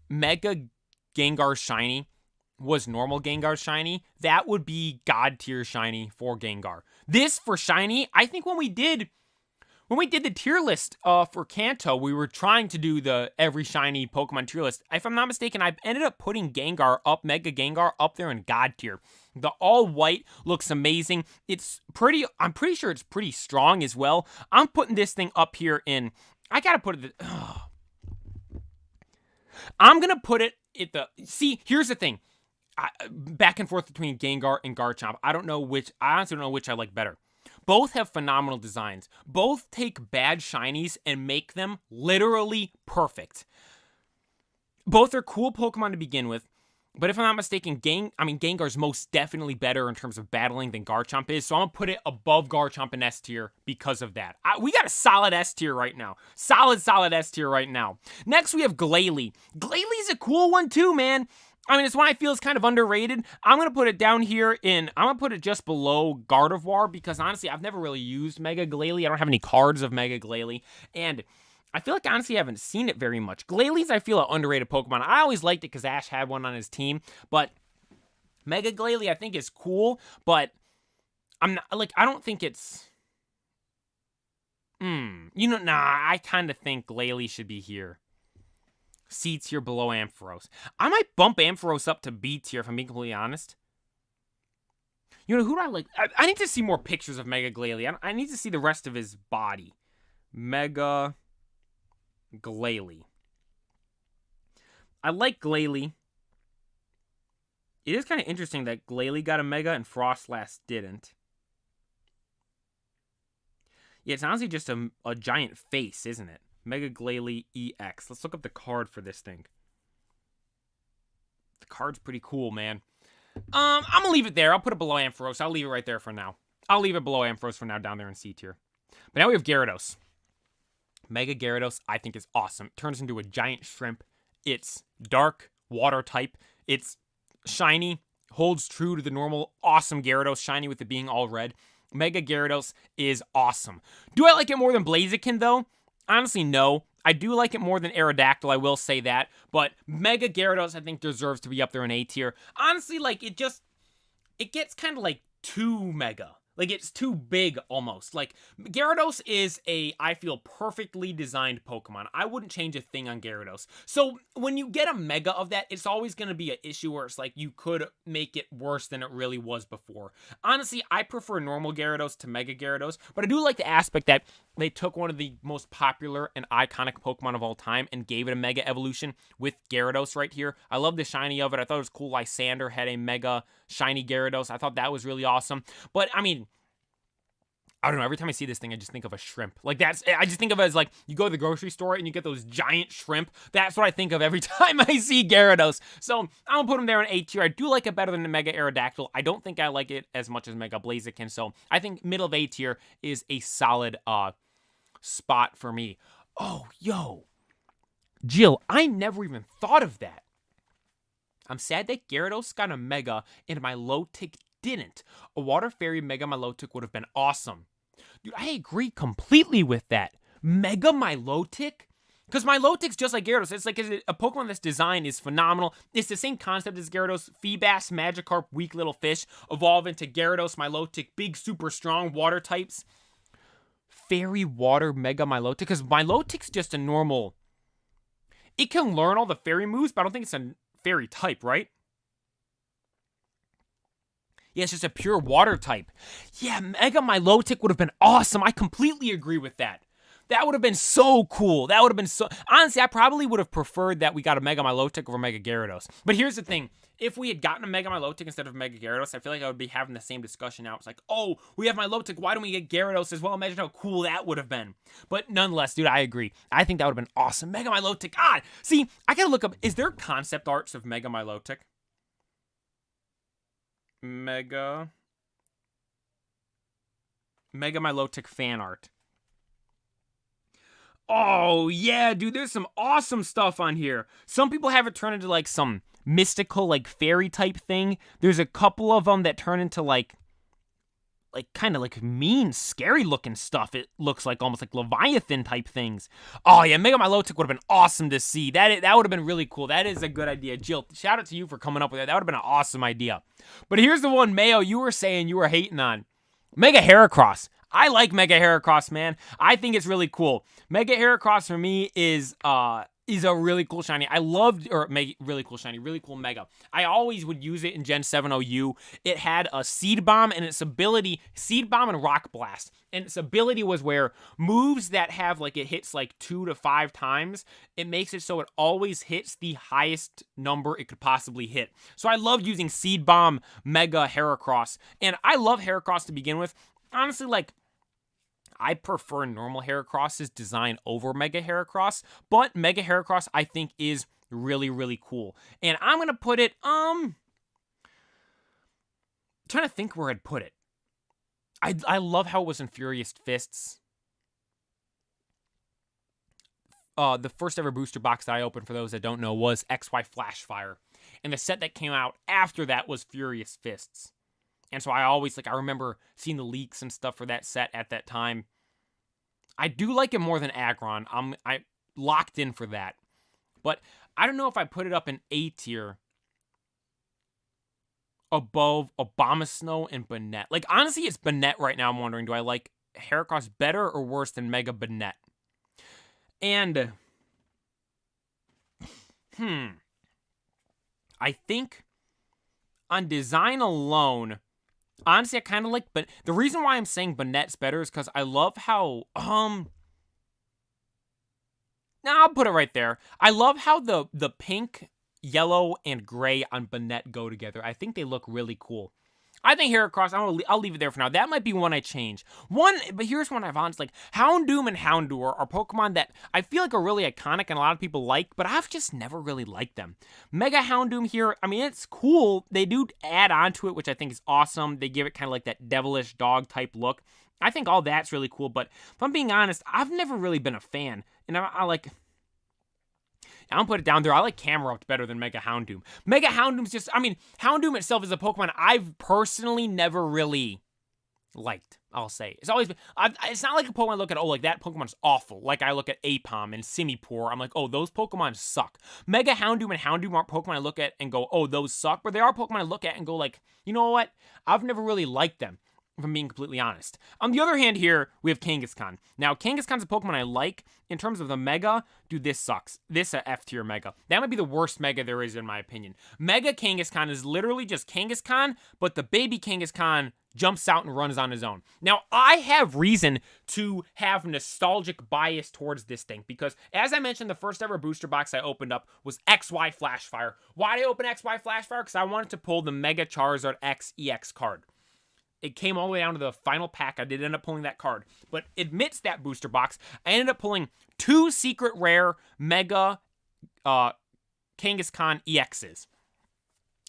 Mega Gengar shiny was normal Gengar shiny, that would be God tier shiny for Gengar. This for shiny, I think when we did the tier list for Kanto, we were trying to do the every shiny Pokemon tier list. If I'm not mistaken, I ended up putting Mega Gengar up there in God tier. The all white looks amazing. I'm pretty sure it's pretty strong as well. I'm putting this thing up here in, I gotta put it, I'm gonna put it at see, here's the thing. Back and forth between Gengar and Garchomp. I honestly don't know which I like better. Both have phenomenal designs. Both take bad shinies and make them literally perfect. Both are cool Pokemon to begin with, but if I'm not mistaken, Gengar's most definitely better in terms of battling than Garchomp is, so I'm going to put it above Garchomp in S tier because of that. We got a solid S tier right now. Solid S tier right now. Next, we have Glalie. Glalie's a cool one too, man. I mean, it's one I feel is kind of underrated. I'm going to put it down here I'm going to put it just below Gardevoir because, honestly, I've never really used Mega Glalie. I don't have any cards of Mega Glalie, and I feel like, honestly, I haven't seen it very much. Glalie's, I feel, an underrated Pokemon. I always liked it because Ash had one on his team, but Mega Glalie, I think, is cool, but I don't think it's... I kind of think Glalie should be here. C tier below Ampharos. I might bump Ampharos up to B tier if I'm being completely honest. Who do I like? I need to see more pictures of Mega Glalie. I need to see the rest of his body. Mega Glalie. I like Glalie. It is kind of interesting that Glalie got a Mega and Frostlass didn't. Yeah, it's honestly just a giant face, isn't it? Mega Glalie EX. Let's look up the card for this thing. The card's pretty cool, man. I'm going to leave it there. I'll put it below Ampharos. I'll leave it right there for now. I'll leave it below Ampharos for now, down there in C tier. But now we have Gyarados. Mega Gyarados, I think, is awesome. It turns into a giant shrimp. It's dark, water type. It's shiny, holds true to the normal, awesome Gyarados, shiny with it being all red. Mega Gyarados is awesome. Do I like it more than Blaziken, though? Honestly, no. I do like it more than Aerodactyl, I will say that. But Mega Gyarados, I think, deserves to be up there in A tier. Honestly, it gets kind of like too mega. Like, it's too big almost. Like, Gyarados is I feel, perfectly designed Pokemon. I wouldn't change a thing on Gyarados. So, when you get a Mega of that, it's always going to be an issue where it's like you could make it worse than it really was before. Honestly, I prefer normal Gyarados to Mega Gyarados, but I do like the aspect that they took one of the most popular and iconic Pokemon of all time and gave it a Mega evolution with Gyarados right here. I love the shiny of it. I thought it was cool Lysander had a Mega shiny Gyarados. I thought that was really awesome. But, I mean, I don't know. Every time I see this thing, I just think of a shrimp. Like, I just think of it as like, you go to the grocery store and you get those giant shrimp. That's what I think of every time I see Gyarados. So, I'm going to put him there in A tier. I do like it better than the Mega Aerodactyl. I don't think I like it as much as Mega Blaziken. So, I think middle of A tier is a solid spot for me. Oh, yo. Jill, I never even thought of that. I'm sad that Gyarados got a Mega and my Milotic didn't. A Water Fairy Mega Milotic would have been awesome. Dude, I agree completely with that. Mega Milotic? Because Milotic's just like Gyarados. It's like a Pokemon that's design is phenomenal. It's the same concept as Gyarados. Feebas, Magikarp, weak little fish, evolve into Gyarados, Milotic, big, super strong water types. Fairy Water Mega Milotic? Because Milotic's just a normal... It can learn all the fairy moves, but I don't think it's a fairy type, right? Yeah, it's just a pure water type. Yeah, Mega Milotic would have been awesome. I completely agree with that. That would have been so cool. That would have been so... Honestly, I probably would have preferred that we got a Mega Milotic over Mega Gyarados. But here's the thing. If we had gotten a Mega Milotic instead of Mega Gyarados, I feel like I would be having the same discussion now. It's like, oh, we have Milotic. Why don't we get Gyarados as well? Imagine how cool that would have been. But nonetheless, dude, I agree. I think that would have been awesome. Mega Milotic. God, see, I gotta look up... Is there concept arts of Mega Milotic? Mega Milotic fan art. Oh, yeah, dude, there's some awesome stuff on here. Some people have it turn into, like, some mystical, like, fairy type thing. There's a couple of them that turn into, like kind of like mean, scary looking stuff. It looks like almost like Leviathan type things. Oh yeah, Mega Milotic would have been awesome to see. That would have been really cool. That is a good idea. Jill, shout out to you for coming up with that. That would have been an awesome idea. But here's the one, Mayo, you were saying you were hating on. Mega Heracross. I like Mega Heracross, man. I think it's really cool. Mega Heracross for me is a really cool shiny. I loved, or really cool shiny, really cool Mega. I always would use it in Gen 7 OU. It had a Seed Bomb and its ability, Seed Bomb and Rock Blast. And its ability was where moves that have, like, it hits like 2 to 5 times, it makes it so it always hits the highest number it could possibly hit. So I loved using Seed Bomb, Mega Heracross. And I love Heracross to begin with. Honestly, like, I prefer normal Heracross's design over Mega Heracross, but Mega Heracross I think is really, really cool. And I'm going to put it, trying to think where I'd put it. I love how it was in Furious Fists. The first ever booster box that I opened, for those that don't know, was XY Flashfire. And the set that came out after that was Furious Fists. And so I always, like, I remember seeing the leaks and stuff for that set at that time. I do like it more than Aggron. I locked in for that. But I don't know if I put it up in A tier above Abomasnow and Banette. Like, honestly, it's Banette right now. I'm wondering, do I like Heracross better or worse than Mega Banette? And, I think on design alone... Honestly, I kind of like, but the reason why I'm saying Banette's better is because I love how, I'll put it right there. I love how the pink, yellow, and gray on Banette go together. I think they look really cool. I think Heracross, I'll leave it there for now. That might be one I change. But here's one I've honestly, like, Houndoom and Houndour are Pokemon that I feel like are really iconic and a lot of people like, but I've just never really liked them. Mega Houndoom here, I mean, it's cool. They do add on to it, which I think is awesome. They give it kind of like that devilish dog type look. I think all that's really cool, but if I'm being honest, I've never really been a fan. And I like... I'll put it down there. I like Camerupt better than Mega Houndoom. Mega Houndoom's just... I mean, Houndoom itself is a Pokemon I've personally never really liked, I'll say. It's always been... it's not like a Pokemon I look at, oh, like, that Pokemon's awful. Like, I look at Aipom and Simipour. I'm like, oh, those Pokemon suck. Mega Houndoom and Houndoom aren't Pokemon I look at and go, oh, those suck. But they are Pokemon I look at and go, like, you know what? I've never really liked them. if I'm being completely honest. On the other hand here, we have Kangaskhan. Now, Kangaskhan's a Pokemon I like. In terms of the Mega, dude, this sucks. This a F-tier Mega. That might be the worst Mega there is, in my opinion. Mega Kangaskhan is literally just Kangaskhan, but the baby Kangaskhan jumps out and runs on his own. Now, I have reason to have nostalgic bias towards this thing because, as I mentioned, the first ever booster box I opened up was XY Flashfire. Why did I open XY Flashfire? Because I wanted to pull the Mega Charizard X EX card. It came all the way down to the final pack. I did end up pulling that card. But amidst that booster box, I ended up pulling 2 secret rare Mega Kangaskhan EXs.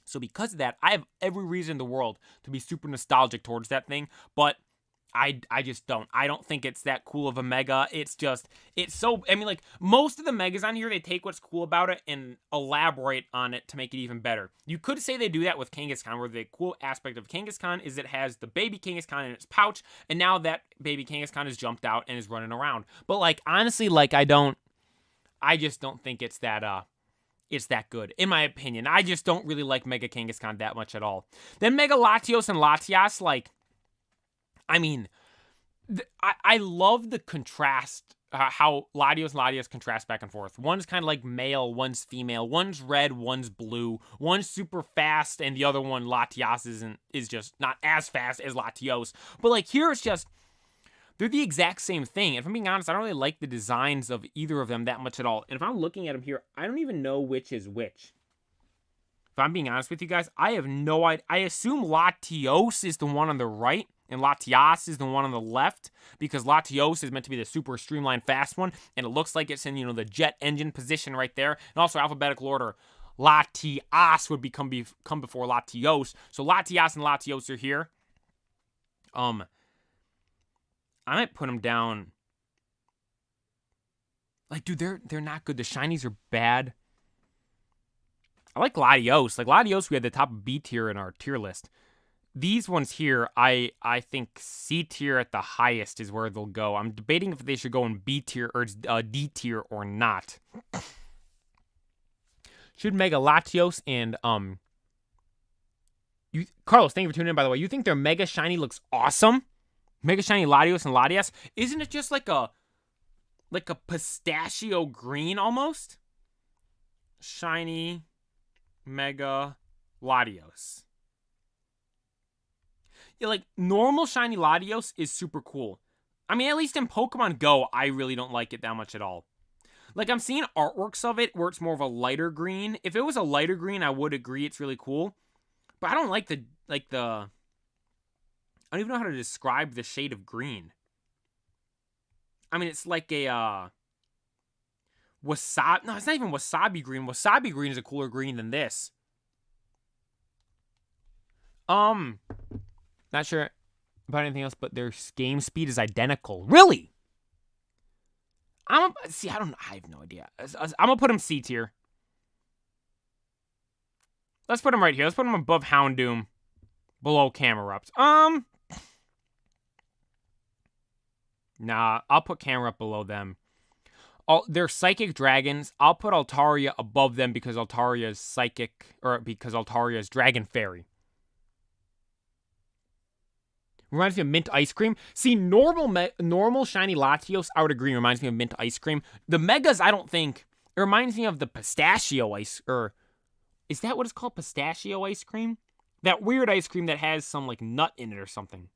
So because of that, I have every reason in the world to be super nostalgic towards that thing. But I just don't. I don't think it's that cool of a Mega. It's so, I mean, like, most of the Megas on here, they take what's cool about it and elaborate on it to make it even better. You could say they do that with Kangaskhan, where the cool aspect of Kangaskhan is it has the baby Kangaskhan in its pouch, and now that baby Kangaskhan has jumped out and is running around. But, like, honestly, like, I just don't think it's that good, in my opinion. I just don't really like Mega Kangaskhan that much at all. Then Mega Latios and Latias, like, I mean, I love the contrast, how Latios and Latias contrast back and forth. One's kind of like male, one's female, one's red, one's blue, one's super fast, and the other one, Latias, is just not as fast as Latios. But like here, it's just, they're the exact same thing. If I'm being honest, I don't really like the designs of either of them that much at all. And if I'm looking at them here, I don't even know which is which. If I'm being honest with you guys, I have no idea. I assume Latios is the one on the right, and Latias is the one on the left, because Latios is meant to be the super streamlined fast one, and it looks like it's in, you know, the jet engine position right there. And also alphabetical order, Latias would come before Latios. So Latias and Latios are here. I might put them down. Like, dude, they're not good. The shinies are bad. I like Latios. Like, Latios, we had the top B tier in our tier list. These ones here, I think C tier at the highest is where they'll go. I'm debating if they should go in B tier or D tier or not. Should Mega Latios and Carlos, thank you for tuning in, by the way. You think their Mega Shiny looks awesome? Mega Shiny Latios and Latias? Isn't it just like a pistachio green almost? Shiny Mega Latios. Yeah, like, normal shiny Latios is super cool. I mean, at least in Pokemon Go, I really don't like it that much at all. Like, I'm seeing artworks of it where it's more of a lighter green. If it was a lighter green, I would agree it's really cool. But I don't like the I don't even know how to describe the shade of green. I mean, it's like a, wasabi. No, it's not even wasabi green. Wasabi green is a cooler green than this. Not sure about anything else, but their game speed is identical. Really? I don't know. I have no idea. I'm gonna put him C tier. Let's put him right here. Let's put him above Houndoom, below Camerupt. Nah, I'll put Camerupt below them. They're psychic dragons. I'll put Altaria above them because Altaria is psychic, or because Altaria is dragon fairy. Reminds me of mint ice cream. See, normal shiny Latios, I would agree, reminds me of mint ice cream. The Megas, I don't think. It reminds me of the pistachio ice, or is that what it's called? Pistachio ice cream? That weird ice cream that has some, like, nut in it or something.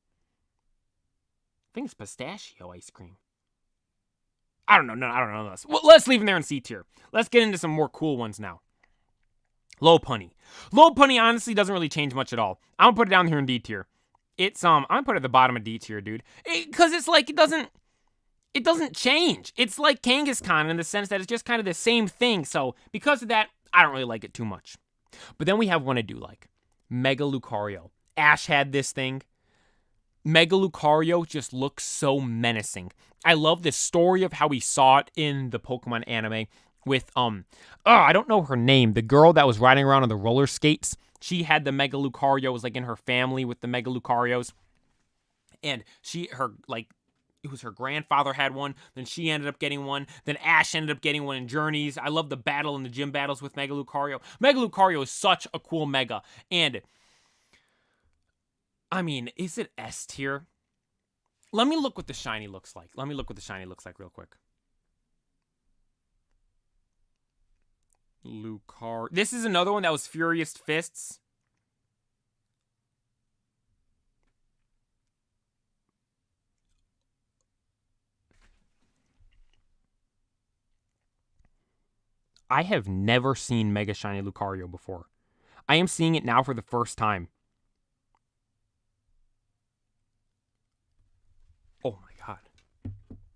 I think it's pistachio ice cream. I don't know. No, I don't know this. Well, let's leave them there in C tier. Let's get into some more cool ones now. Lopunny. Lopunny honestly doesn't really change much at all. I'm gonna put it down here in D tier. It's I'm gonna put it at the bottom of D tier, dude. Because it's like it doesn't change. It's like Kangaskhan in the sense that it's just kind of the same thing. So because of that, I don't really like it too much. But then we have one I do like. Mega Lucario. Ash had this thing. Mega Lucario just looks so menacing. I love the story of how we saw it in the Pokemon anime with I don't know her name. The girl that was riding around on the roller skates. She had the Mega Lucario. It was like in her family with the Mega Lucarios. And it was her grandfather had one. Then she ended up getting one. Then Ash ended up getting one in Journeys. I love the battle and the gym battles with Mega Lucario. Mega Lucario is such a cool Mega. And I mean, is it S tier? Let me look what the shiny looks like. Let me look what the shiny looks like real quick. Lucario. This is another one that was Furious Fists. I have never seen Mega Shiny Lucario before. I am seeing it now for the first time. Oh my god.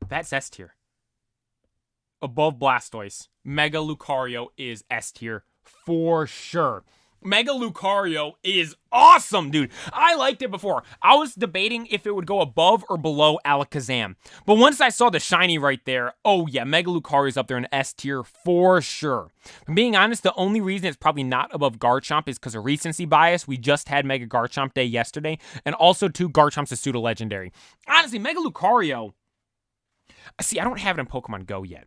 That's S tier. Above Blastoise, Mega Lucario is S tier for sure. Mega Lucario is awesome, dude. I liked it before. I was debating if it would go above or below Alakazam. But once I saw the shiny right there, oh yeah, Mega Lucario is up there in S tier for sure. If being honest, the only reason it's probably not above Garchomp is because of recency bias. We just had Mega Garchomp Day yesterday, and also too, Garchomp's a pseudo-legendary. Honestly, Mega Lucario, see, I don't have it in Pokemon Go yet.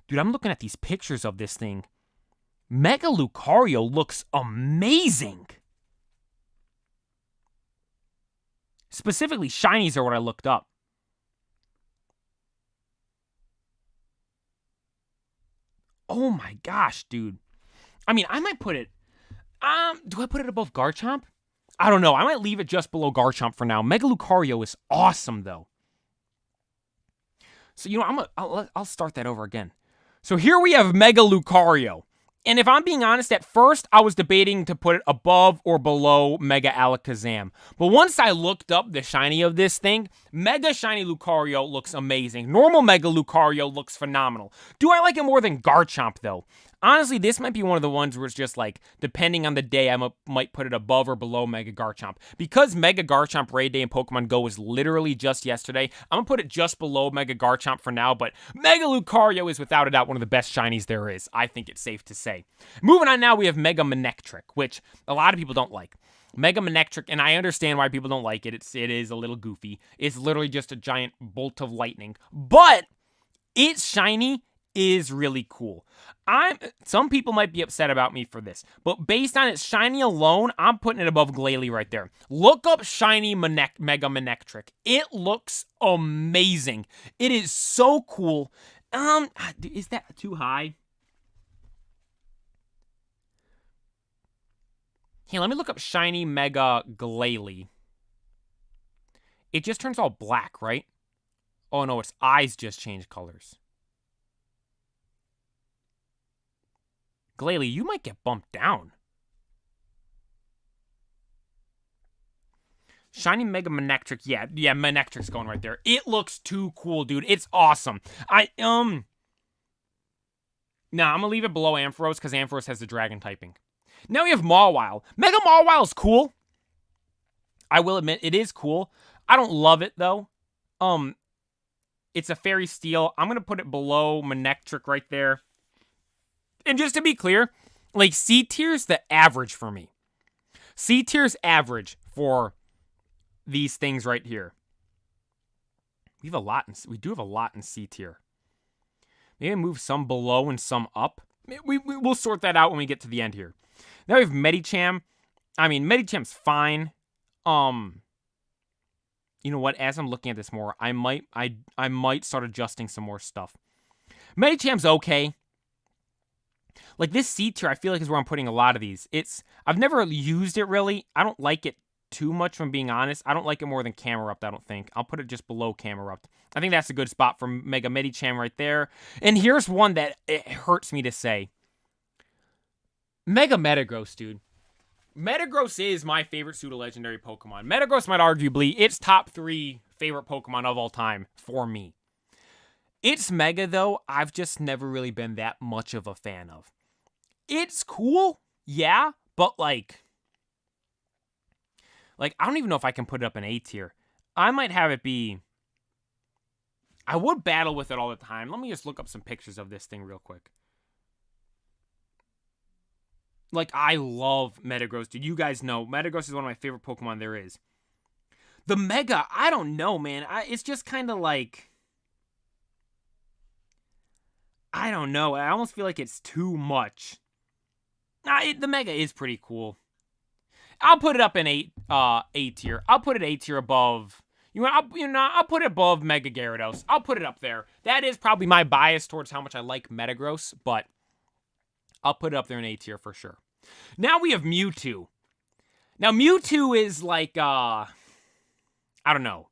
Dude, I'm looking at these pictures of this thing. Mega Lucario looks amazing. Specifically, shinies are what I looked up. Oh my gosh, dude. I mean, I might put it... do I put it above Garchomp? I don't know. I might leave it just below Garchomp for now. Mega Lucario is awesome, though. So, you know, I'll start that over again. So here we have Mega Lucario. And if I'm being honest, at first I was debating to put it above or below Mega Alakazam. But once I looked up the shiny of this thing, Mega Shiny Lucario looks amazing. Normal Mega Lucario looks phenomenal. Do I like it more than Garchomp, though? Honestly, this might be one of the ones where it's just like, depending on the day, I might put it above or below Mega Garchomp. Because Mega Garchomp Raid Day in Pokemon Go was literally just yesterday, I'm going to put it just below Mega Garchomp for now, but Mega Lucario is without a doubt one of the best shinies there is. I think it's safe to say. Moving on now, we have Mega Manectric, which a lot of people don't like. Mega Manectric, and I understand why people don't like it. It is a little goofy. It's literally just a giant bolt of lightning. But its shiny is really cool. Some people might be upset about me for this, but based on its shiny alone, I'm putting it above Glalie right there. Look up shiny Mega Manectric. It looks amazing. It is so cool. Is that too high? Hey, let me look up shiny Mega Glalie. It just turns all black, right? Oh no, its eyes just change colors. Glalie, you might get bumped down. Shiny Mega Manectric. Yeah, Manectric's going right there. It looks too cool, dude. It's awesome. Nah, I'm gonna leave it below Ampharos because Ampharos has the dragon typing. Now we have Mawile. Mega Mawile is cool. I will admit, it is cool. I don't love it, though. It's a Fairy Steel. I'm gonna put it below Manectric right there. And just to be clear, like, C tier's the average for me. C tier's average for these things right here. We do have a lot in C tier. Maybe move some below and some up. We'll sort that out when we get to the end here. Now we have Medicham. I mean, Medicham's fine. You know what? As I'm looking at this more, I might start adjusting some more stuff. Medicham's okay. Like, this C tier, I feel like is where I'm putting a lot of these. I've never used it, really. I don't like it too much, from being honest. I don't like it more than Camerupt, I don't think. I'll put it just below Camerupt. I think that's a good spot for Mega Medicham right there. And here's one that it hurts me to say. Mega Metagross, dude. Metagross is my favorite pseudo-legendary Pokemon. Metagross might arguably its top 3 favorite Pokemon of all time for me. Its Mega, though, I've just never really been that much of a fan of. It's cool, yeah, but like, I don't even know if I can put it up in A tier. I might have it be... I would battle with it all the time. Let me just look up some pictures of this thing real quick. Like, I love Metagross, dude. You guys know, Metagross is one of my favorite Pokemon there is. The Mega, I don't know, man. It's just kind of like... I don't know. I almost feel like it's too much. The Mega is pretty cool. I'll put it up in A tier. I'll put it A tier above. I'll put it above Mega Gyarados. I'll put it up there. That is probably my bias towards how much I like Metagross, but I'll put it up there in A tier for sure. Now we have Mewtwo. Now Mewtwo is like, I don't know.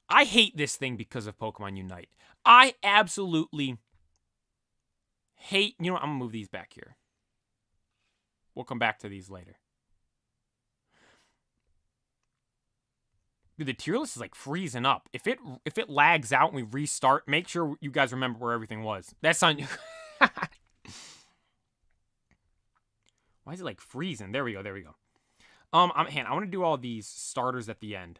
I hate this thing because of Pokemon Unite. I absolutely hate, I'm going to move these back here. We'll come back to these later. Dude, the tier list is like freezing up. If it lags out and we restart, make sure you guys remember where everything was. That's on you. Why is it like freezing? There we go. I want to do all these starters at the end.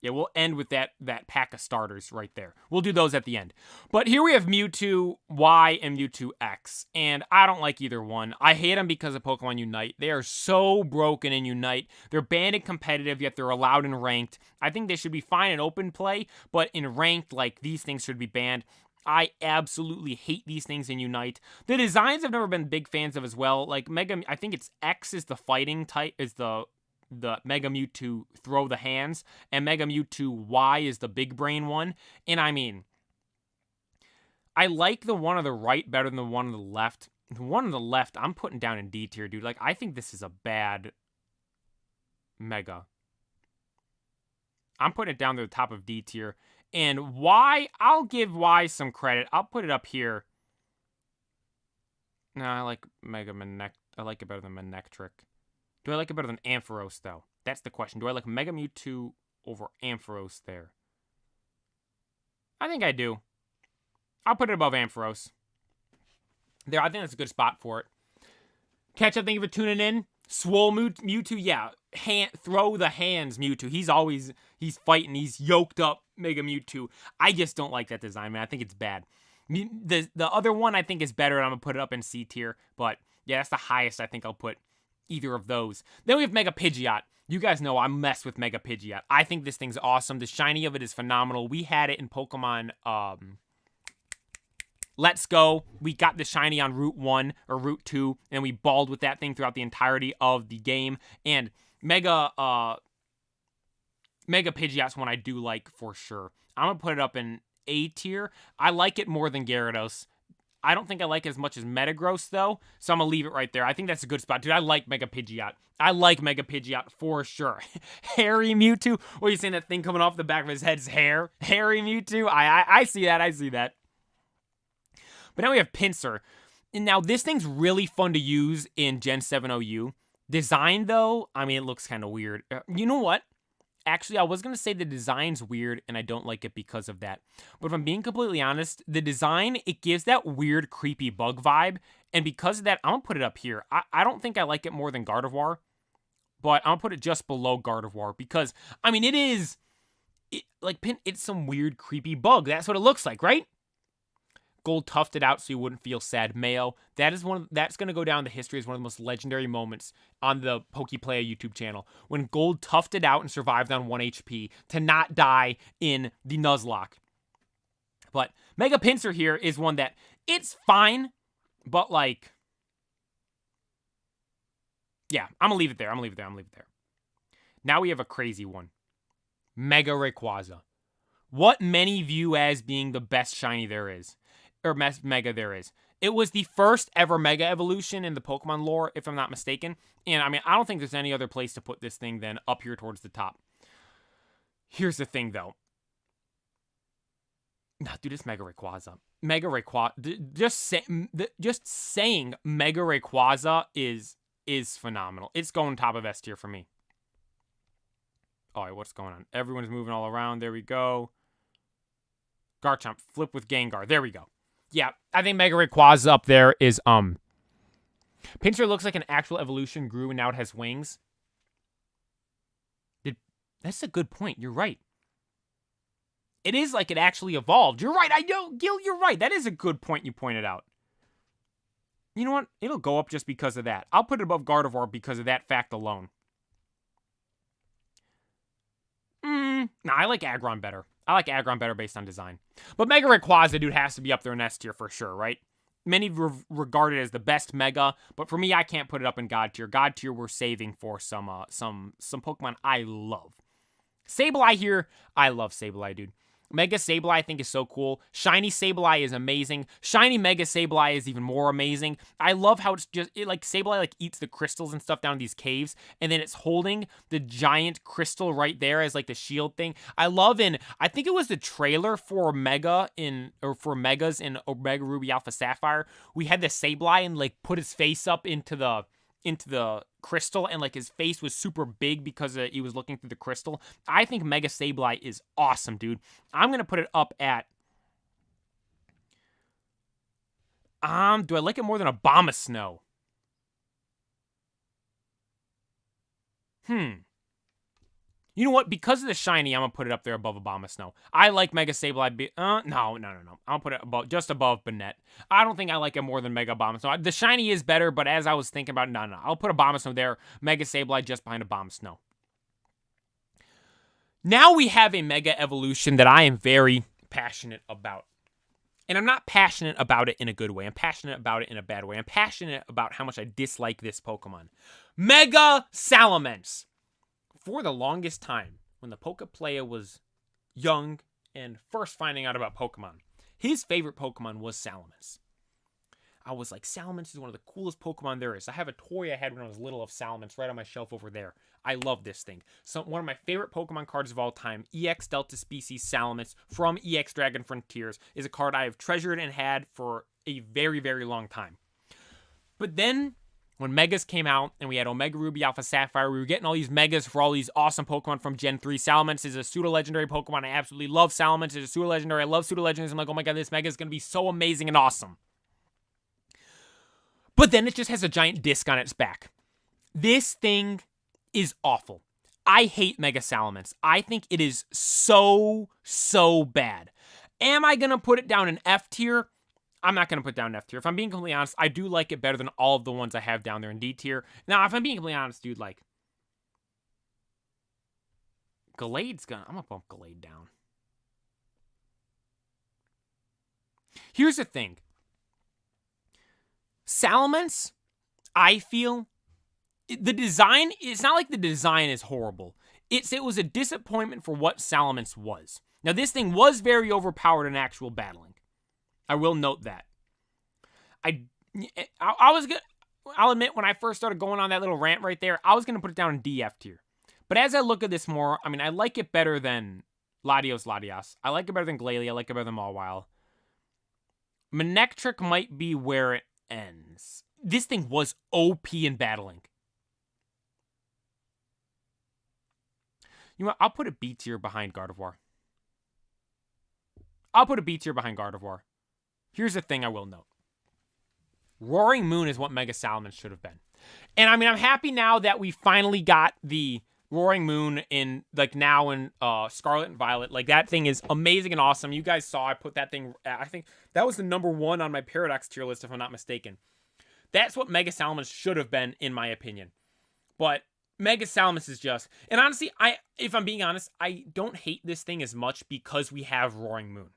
Yeah, we'll end with that pack of starters right there. We'll do those at the end. But here we have Mewtwo Y and Mewtwo X. And I don't like either one. I hate them because of Pokemon Unite. They are so broken in Unite. They're banned in competitive, yet they're allowed in ranked. I think they should be fine in open play, but in ranked, like, these things should be banned. I absolutely hate these things in Unite. The designs I've never been big fans of as well. Like, I think it's X is the fighting type, is the Mega Mewtwo throw the hands, and Mega Mewtwo Y is the big brain one. And I mean, I like the one on the right better than the one on the left. The one on the left, I'm putting down in D tier, dude. Like, I think this is a bad Mega. I'm putting it down to the top of D tier. And Y, I'll give Y some credit. I'll put it up here. No, I like I like it better than Manectric. Do I like it better than Ampharos, though? That's the question. Do I like Mega Mewtwo over Ampharos there? I think I do. I'll put it above Ampharos. There, I think that's a good spot for it. Ketchup, thank you for tuning in. Swole Mewtwo, yeah. Throw the hands Mewtwo. He's fighting. He's yoked up Mega Mewtwo. I just don't like that design, man. I think it's bad. The other one I think is better, and I'm going to put it up in C tier. But, yeah, that's the highest I think I'll put either of those. Then we have Mega Pidgeot. You guys know I mess with Mega Pidgeot. I think this thing's awesome. The shiny of it is phenomenal. We had it in Pokemon Let's Go. We got the shiny on Route 1 or Route 2, and we balled with that thing throughout the entirety of the game. And Mega Pidgeot's one I do like for sure. I'm going to put it up in A tier. I like it more than Gyarados. I don't think I like it as much as Metagross, though, so I'm going to leave it right there. I think that's a good spot. Dude, I like Mega Pidgeot. I like Mega Pidgeot for sure. Hairy Mewtwo? What are you saying, that thing coming off the back of his head's hair? Hairy Mewtwo? I see that. I see that. But now we have Pinsir. And now this thing's really fun to use in Gen 7 OU. Design, though, I mean, it looks kind of weird. You know what? Actually, I was going to say the design's weird, and I don't like it because of that. But if I'm being completely honest, the design, it gives that weird, creepy bug vibe. And because of that, I'm going to put it up here. I don't think I like it more than Gardevoir. But I'm going to put it just below Gardevoir. Because, I mean, it's some weird, creepy bug. That's what it looks like, right? Gold tufted out so you wouldn't feel sad. Mayo. That's going to go down the history as one of the most legendary moments on the PokePlaya YouTube channel. When Gold tufted out and survived on 1 HP to not die in the Nuzlocke. But Mega Pinsir here is one that, it's fine, but like, yeah, I'm going to leave it there. Now we have a crazy one. Mega Rayquaza. What many view as being the best shiny there is. Or Mega there is. It was the first ever Mega Evolution in the Pokemon lore, if I'm not mistaken. And, I mean, I don't think there's any other place to put this thing than up here towards the top. Here's the thing, though. Nah, dude, it's Mega Rayquaza. Mega Rayquaza... Just saying Mega Rayquaza is phenomenal. It's going top of S tier for me. Alright, what's going on? Everyone's moving all around. There we go. Garchomp, flip with Gengar. There we go. Yeah, I think Mega Rayquaza up there is, Pinsir looks like an actual evolution grew and now it has wings. That's a good point. You're right. It is like it actually evolved. You're right. I know, Gil, you're right. That is a good point you pointed out. You know what? It'll go up just because of that. I'll put it above Gardevoir because of that fact alone. Nah, I like Aggron better. I like Aggron better based on design. But Mega Rayquaza, dude, has to be up there in S tier for sure, right? many regard it as the best Mega, but for me, I can't put it up in God tier. God tier, we're saving for some Pokemon I love. Sableye here, I love Sableye, dude. Mega Sableye, I think, is so cool. Shiny Sableye is amazing. Shiny Mega Sableye is even more amazing. I love how it's just, like, Sableye, like, eats the crystals and stuff down in these caves, and then it's holding the giant crystal right there as, like, the shield thing. I love I think it was the trailer for Megas in Omega Ruby Alpha Sapphire. We had the Sableye and, like, put his face up into the crystal, and like his face was super big because he was looking through the crystal. I think Mega Sableye is awesome, dude. I'm gonna put it up at do I like it more than Abomasnow? You know what? Because of the shiny, I'm gonna put it up there above Abomasnow. I like Mega Sableye. No. I'll put it just above Banette. I don't think I like it more than Mega Abomasnow. The shiny is better, but as I was thinking about, no. I'll put Abomasnow there. Mega Sableye just behind Abomasnow. Now we have a Mega Evolution that I am very passionate about. And I'm not passionate about it in a good way. I'm passionate about it in a bad way. I'm passionate about how much I dislike this Pokemon. Mega Salamence. For the longest time, when the Pokeplaya was young and first finding out about Pokemon, his favorite Pokemon was Salamence. I was like, Salamence is one of the coolest Pokemon there is. I have a toy I had when I was little of Salamence right on my shelf over there. I love this thing. So one of my favorite Pokemon cards of all time, EX Delta Species Salamence from EX Dragon Frontiers, is a card I have treasured and had for a very, very long time. But then, when Megas came out and we had Omega Ruby Alpha Sapphire, we were getting all these Megas for all these awesome Pokemon from Gen 3. Salamence is a pseudo-legendary Pokemon. I absolutely love Salamence. It's a pseudo-legendary. I love pseudo-legendaries. I'm like, oh my god, this Mega is going to be so amazing and awesome. But then it just has a giant disc on its back. This thing is awful. I hate Mega Salamence. I think it is so bad. Am I going to put it down in F tier? I'm not going to put down F tier. If I'm being completely honest, I do like it better than all of the ones I have down there in D tier. Now, if I'm being completely honest, dude, like, Gallade's I'm going to bump Gallade down. Here's the thing. Salamence, I feel, the design, it's not like the design is horrible. It was a disappointment for what Salamence was. Now, this thing was very overpowered in actual battling. I will note that. I'll admit, when I first started going on that little rant right there, I was going to put it down in DF tier. But as I look at this more, I mean, I like it better than Latias. I like it better than Glalie. I like it better than Mawile. Manectric might be where it ends. This thing was OP in battling. You know what? I'll put a B tier behind Gardevoir. Here's the thing I will note. Roaring Moon is what Mega Salamence should have been. And I mean, I'm happy now that we finally got the Roaring Moon in, like, now in Scarlet and Violet. Like, that thing is amazing and awesome. You guys saw I put that thing, I think that was the #1 on my Paradox tier list, if I'm not mistaken. That's what Mega Salamence should have been, in my opinion. But Mega Salamence is just, and honestly, if I'm being honest, I don't hate this thing as much because we have Roaring Moon.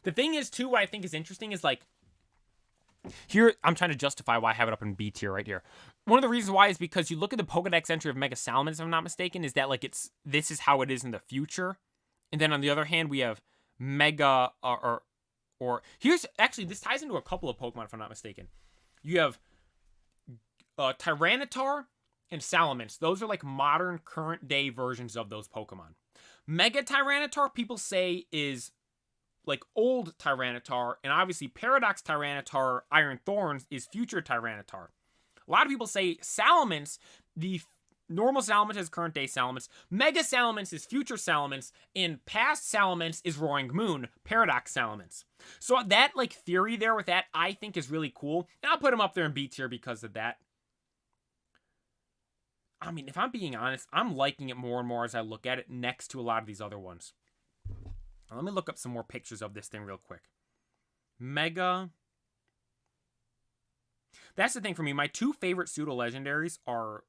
The thing is, too, what I think is interesting is, like, here, I'm trying to justify why I have it up in B tier right here. One of the reasons why is because you look at the Pokedex entry of Mega Salamence, if I'm not mistaken, is that, like, this is how it is in the future. And then on the other hand, we have Mega, or here's, actually, this ties into a couple of Pokemon, if I'm not mistaken. You have Tyranitar and Salamence. Those are, like, modern, current-day versions of those Pokemon. Mega Tyranitar, people say, is like old Tyranitar, and obviously Paradox Tyranitar Iron Thorns is future Tyranitar. A lot of people say Salamence, the normal Salamence is current day Salamence, Mega Salamence is future Salamence, and past Salamence is Roaring Moon, Paradox Salamence. So that, like, theory there with that, I think is really cool, and I'll put him up there in B tier because of that. I mean, if I'm being honest, I'm liking it more and more as I look at it next to a lot of these other ones. Let me look up some more pictures of this thing real quick. Mega. That's the thing for me. My two favorite pseudo-legendaries are...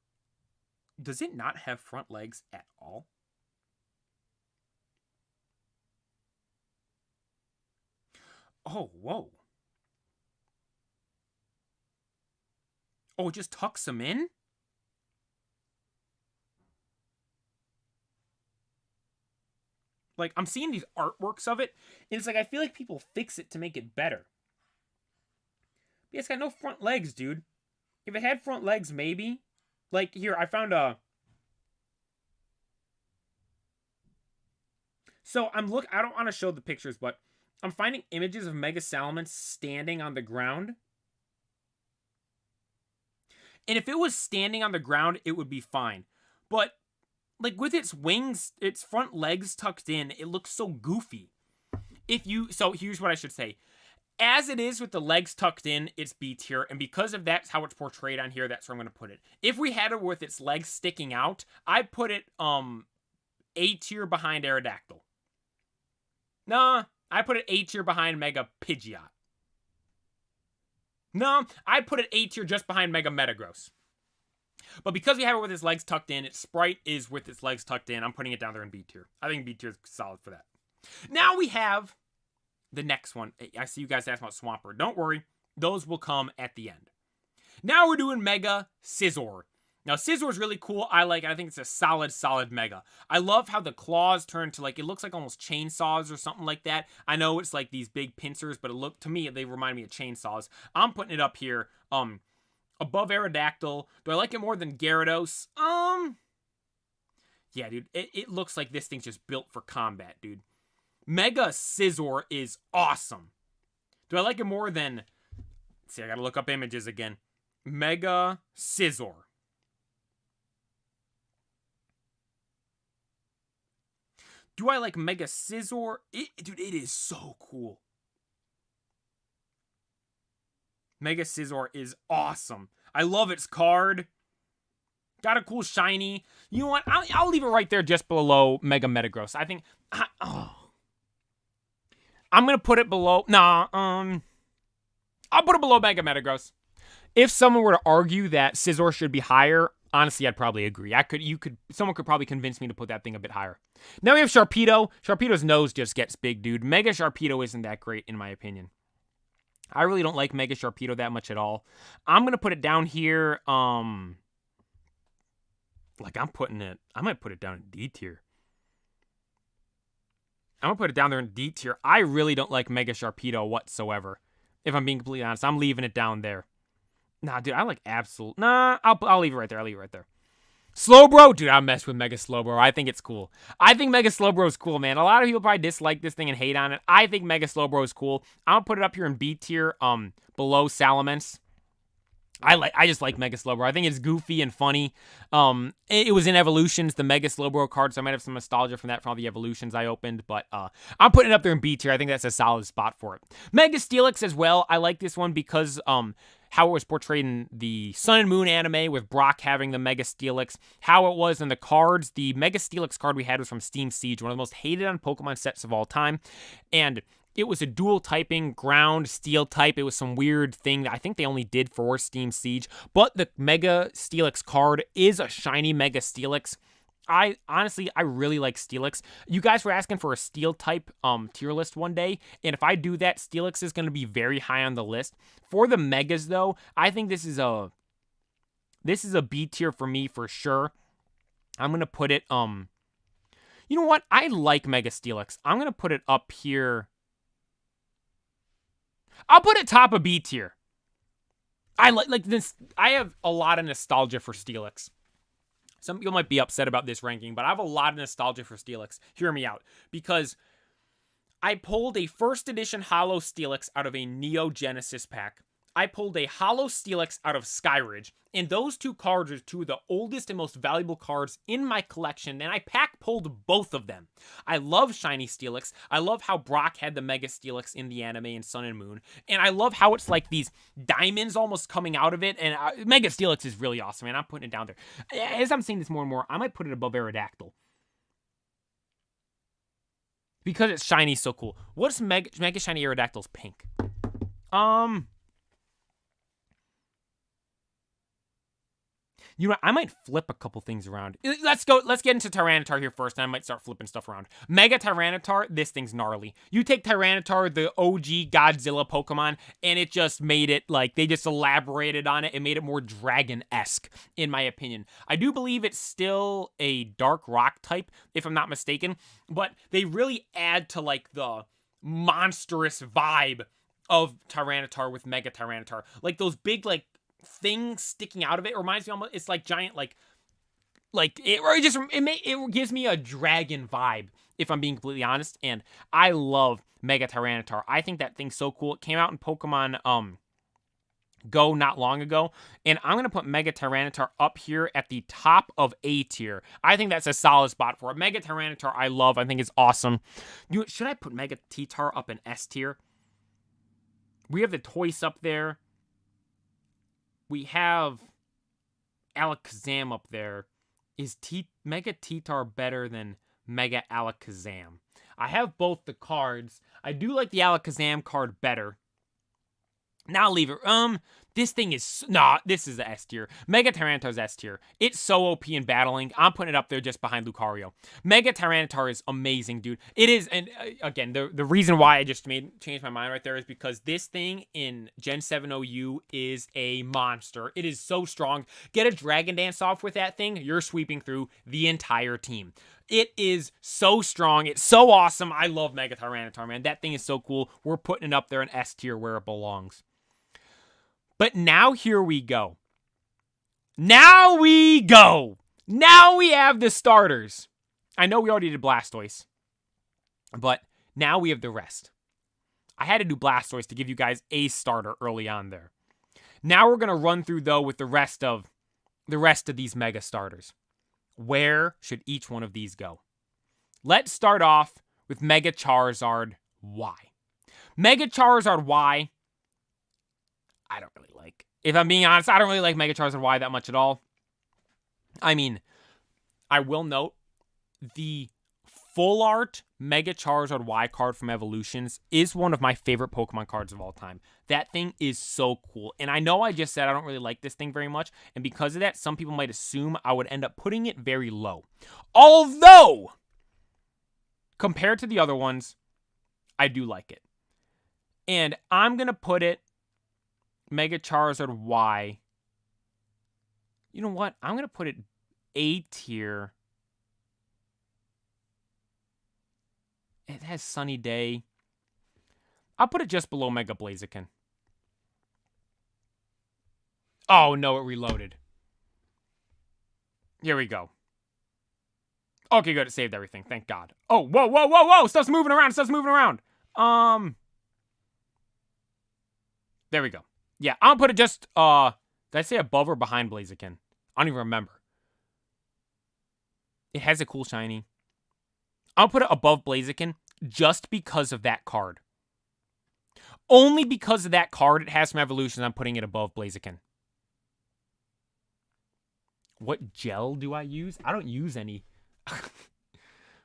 Does it not have front legs at all? Oh, whoa. Oh, it just tucks them in? Like, I'm seeing these artworks of it, and it's like, I feel like people fix it to make it better. But it's got no front legs, dude. If it had front legs, maybe. Like, here, I found a... So, I don't want to show the pictures, but I'm finding images of Mega Salamence standing on the ground. And if it was standing on the ground, it would be fine. But, like, with its wings, its front legs tucked in, it looks so goofy. So here's what I should say. As it is with the legs tucked in, it's B tier. And because of that's how it's portrayed on here, that's where I'm going to put it. If we had it with its legs sticking out, I'd put it A tier behind Aerodactyl. Nah, I put it A tier behind Mega Pidgeot. No, I'd put it A tier just behind Mega Metagross. But because we have it with its legs tucked in, its sprite is with its legs tucked in, I'm putting it down there in B tier. I think B tier is solid for that. Now we have the next one. I see you guys asking about Swampert. Don't worry, those will come at the end. Now we're doing Mega Scizor. Now, Scizor is really cool. I like it. I think it's a solid Mega. I love how the claws turn to, like, it looks like almost chainsaws or something like that. I know it's like these big pincers, but to me, they remind me of chainsaws. I'm putting it up here, above Aerodactyl. Do I like it more than Gyarados? Yeah, dude, it looks like this thing's just built for combat, dude. Mega Scizor is awesome. Do I like it more than... Let's see, I gotta look up images again. Mega Scizor. Do I like Mega Scizor? Dude, it is so cool. Mega Scizor is awesome. I love its card. Got a cool shiny. You know what? I'll leave it right there just below Mega Metagross. I think... I'm going to put it below... I'll put it below Mega Metagross. If someone were to argue that Scizor should be higher, honestly, I'd probably agree. Someone could probably convince me to put that thing a bit higher. Now we have Sharpedo. Sharpedo's nose just gets big, dude. Mega Sharpedo isn't that great, in my opinion. I really don't like Mega Sharpedo that much at all. I'm going to put it down here, I might put it down in D tier. I'm going to put it down there in D tier. I really don't like Mega Sharpedo whatsoever. If I'm being completely honest, I'm leaving it down there. Nah, dude, I like Absol. Nah, I'll leave it right there. Slowbro? Dude, I mess with Mega Slowbro. I think it's cool. I think Mega Slowbro is cool, man. A lot of people probably dislike this thing and hate on it. I think Mega Slowbro is cool. I'm going to put it up here in B tier, below Salamence. I just like Mega Slowbro. I think it's goofy and funny. It was in Evolutions, the Mega Slowbro card, so I might have some nostalgia from that from all the Evolutions I opened, but I'm putting it up there in B tier. I think that's a solid spot for it. Mega Steelix as well. I like this one because how it was portrayed in the Sun and Moon anime with Brock having the Mega Steelix, how it was in the cards. The Mega Steelix card we had was from Steam Siege, one of the most hated on Pokemon sets of all time, and it was a dual typing ground steel type. It was some weird thing that I think they only did for Steam Siege, but the Mega Steelix card is a shiny Mega Steelix. I really like Steelix. You guys were asking for a steel type tier list one day, and if I do that, Steelix is going to be very high on the list. For the Megas though, I think this is a B tier for me for sure. I'm going to put it you know what? I like Mega Steelix. I'm going to put it up here. I'll put it top of B tier. I like this. I have a lot of nostalgia for Steelix. Some people might be upset about this ranking, but I have a lot of nostalgia for Steelix. Hear me out. Because I pulled a first edition Holo Steelix out of a Neo Genesis pack. I pulled a Holo Steelix out of Skyridge. And those two cards are two of the oldest and most valuable cards in my collection. And I pack pulled both of them. I love Shiny Steelix. I love how Brock had the Mega Steelix in the anime in Sun and Moon. And I love how it's like these diamonds almost coming out of it. And Mega Steelix is really awesome, man. I'm putting it down there. As I'm saying this more and more, I might put it above Aerodactyl. Because it's shiny so cool. What's Mega Shiny Aerodactyl's pink? You know, I might flip a couple things around. Let's get into Tyranitar here first, and I might start flipping stuff around. Mega Tyranitar, this thing's gnarly. You take Tyranitar, the OG Godzilla Pokemon, and it just made it, like, they just elaborated on it and made it more dragon-esque, in my opinion. I do believe it's still a dark rock type, if I'm not mistaken, but they really add to, like, the monstrous vibe of Tyranitar with Mega Tyranitar. Like, those big, like, things sticking out of it reminds me almost, it's like giant, it gives me a dragon vibe, if I'm being completely honest, and I love Mega Tyranitar. I think that thing's so cool. It came out in Pokemon Go not long ago, and I'm gonna put Mega Tyranitar up here at the top of A tier. I think that's a solid spot for it. Mega Tyranitar I love. I think it's awesome. Should I put Mega T-Tar up in S tier? We have the Toys up there. We have Alakazam up there. Is Mega T-Tar better than Mega Alakazam? I have both the cards. I do like the Alakazam card better. Now I'll leave it. This thing is... Nah, this is the S tier. Mega Tyranitar's S tier. It's so OP in battling. I'm putting it up there just behind Lucario. Mega Tyranitar is amazing, dude. It is, and again, the reason why I just changed my mind right there is because this thing in Gen 7 OU is a monster. It is so strong. Get a Dragon Dance off with that thing, you're sweeping through the entire team. It is so strong. It's so awesome. I love Mega Tyranitar, man. That thing is so cool. We're putting it up there in S tier where it belongs. But now here we go. Now we go. Now we have the starters. I know we already did Blastoise, but now we have the rest. I had to do Blastoise to give you guys a starter early on there. Now we're going to run through, though, with the rest of these mega starters. Where should each one of these go? Let's start off with Mega Charizard Y. Mega Charizard Y, I don't really like. If I'm being honest, I don't really like Mega Charizard Y that much at all. I mean, I will note the full art Mega Charizard Y card from Evolutions is one of my favorite Pokemon cards of all time. That thing is so cool. And I know I just said I don't really like this thing very much, and because of that, some people might assume I would end up putting it very low. Although, compared to the other ones, I do like it. And I'm going to put it Mega Charizard Y. You know what? I'm going to put it A tier. It has Sunny Day. I'll put it just below Mega Blaziken. Oh, no, it reloaded. Here we go. Okay, good. It saved everything. Thank God. Oh, whoa, whoa, whoa, whoa. Stuff's moving around. Stuff's moving around. There we go. Yeah, I'm gonna put it just, did I say above or behind Blaziken? I don't even remember. It has a cool shiny. I'll put it above Blaziken just because of that card. Only because of that card it has from Evolution, I'm putting it above Blaziken. What gel do I use? I don't use any.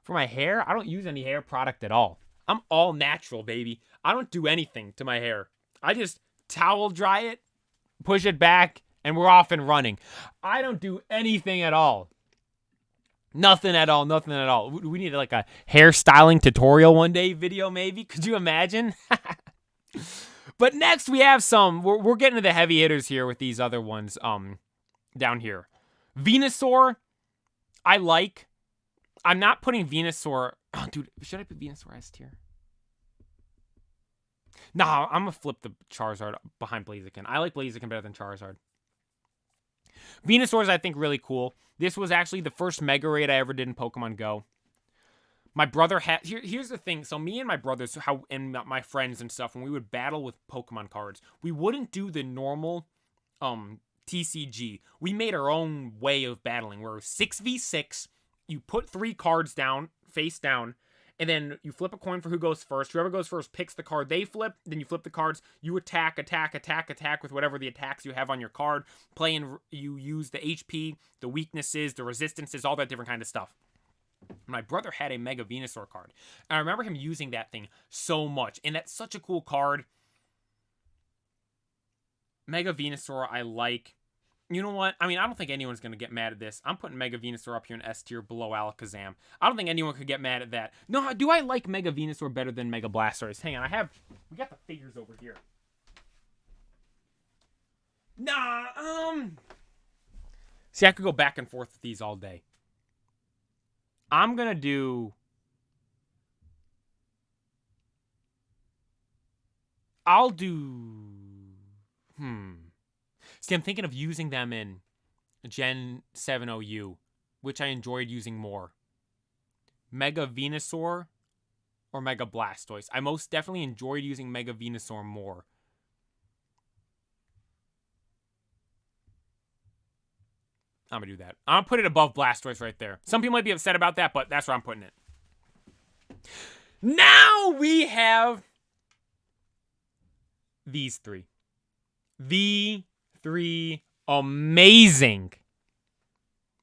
For my hair, I don't use any hair product at all. I'm all natural, baby. I don't do anything to my hair. I just towel dry it, push it back, and we're off and running. I don't do anything at all. Nothing at all. Nothing at all. We need like a hairstyling tutorial one day video, maybe. Could you imagine? But next we have some. We're getting to the heavy hitters here with these other ones. Down here, Venusaur. I like. I'm not putting Venusaur. Oh, dude, should I put Venusaur S tier? Nah, I'm going to flip the Charizard behind Blaziken. I like Blaziken better than Charizard. Venusaur is, I think, really cool. This was actually the first Mega Raid I ever did in Pokemon Go. My brother had... Here's the thing. So me and my brothers and my friends and stuff, when we would battle with Pokemon cards, we wouldn't do the normal TCG. We made our own way of battling. Where 6v6, you put 3 cards down, face down, and then you flip a coin for who goes first. Whoever goes first picks the card they flip. Then you flip the cards. You attack with whatever the attacks you have on your card. You use the HP, the weaknesses, the resistances, all that different kind of stuff. My brother had a Mega Venusaur card. And I remember him using that thing so much. And that's such a cool card. Mega Venusaur I like. You know what? I mean, I don't think anyone's going to get mad at this. I'm putting Mega Venusaur up here in S tier below Alakazam. I don't think anyone could get mad at that. No, do I like Mega Venusaur better than Mega Blastoise? Hang on, we got the figures over here. Nah, see, I could go back and forth with these all day. I'm going to do... I'll do... See, I'm thinking of using them in Gen 7 OU, which I enjoyed using more. Mega Venusaur or Mega Blastoise. I most definitely enjoyed using Mega Venusaur more. I'm going to do that. I'm going to put it above Blastoise right there. Some people might be upset about that, but that's where I'm putting it. Now we have these three. The three amazing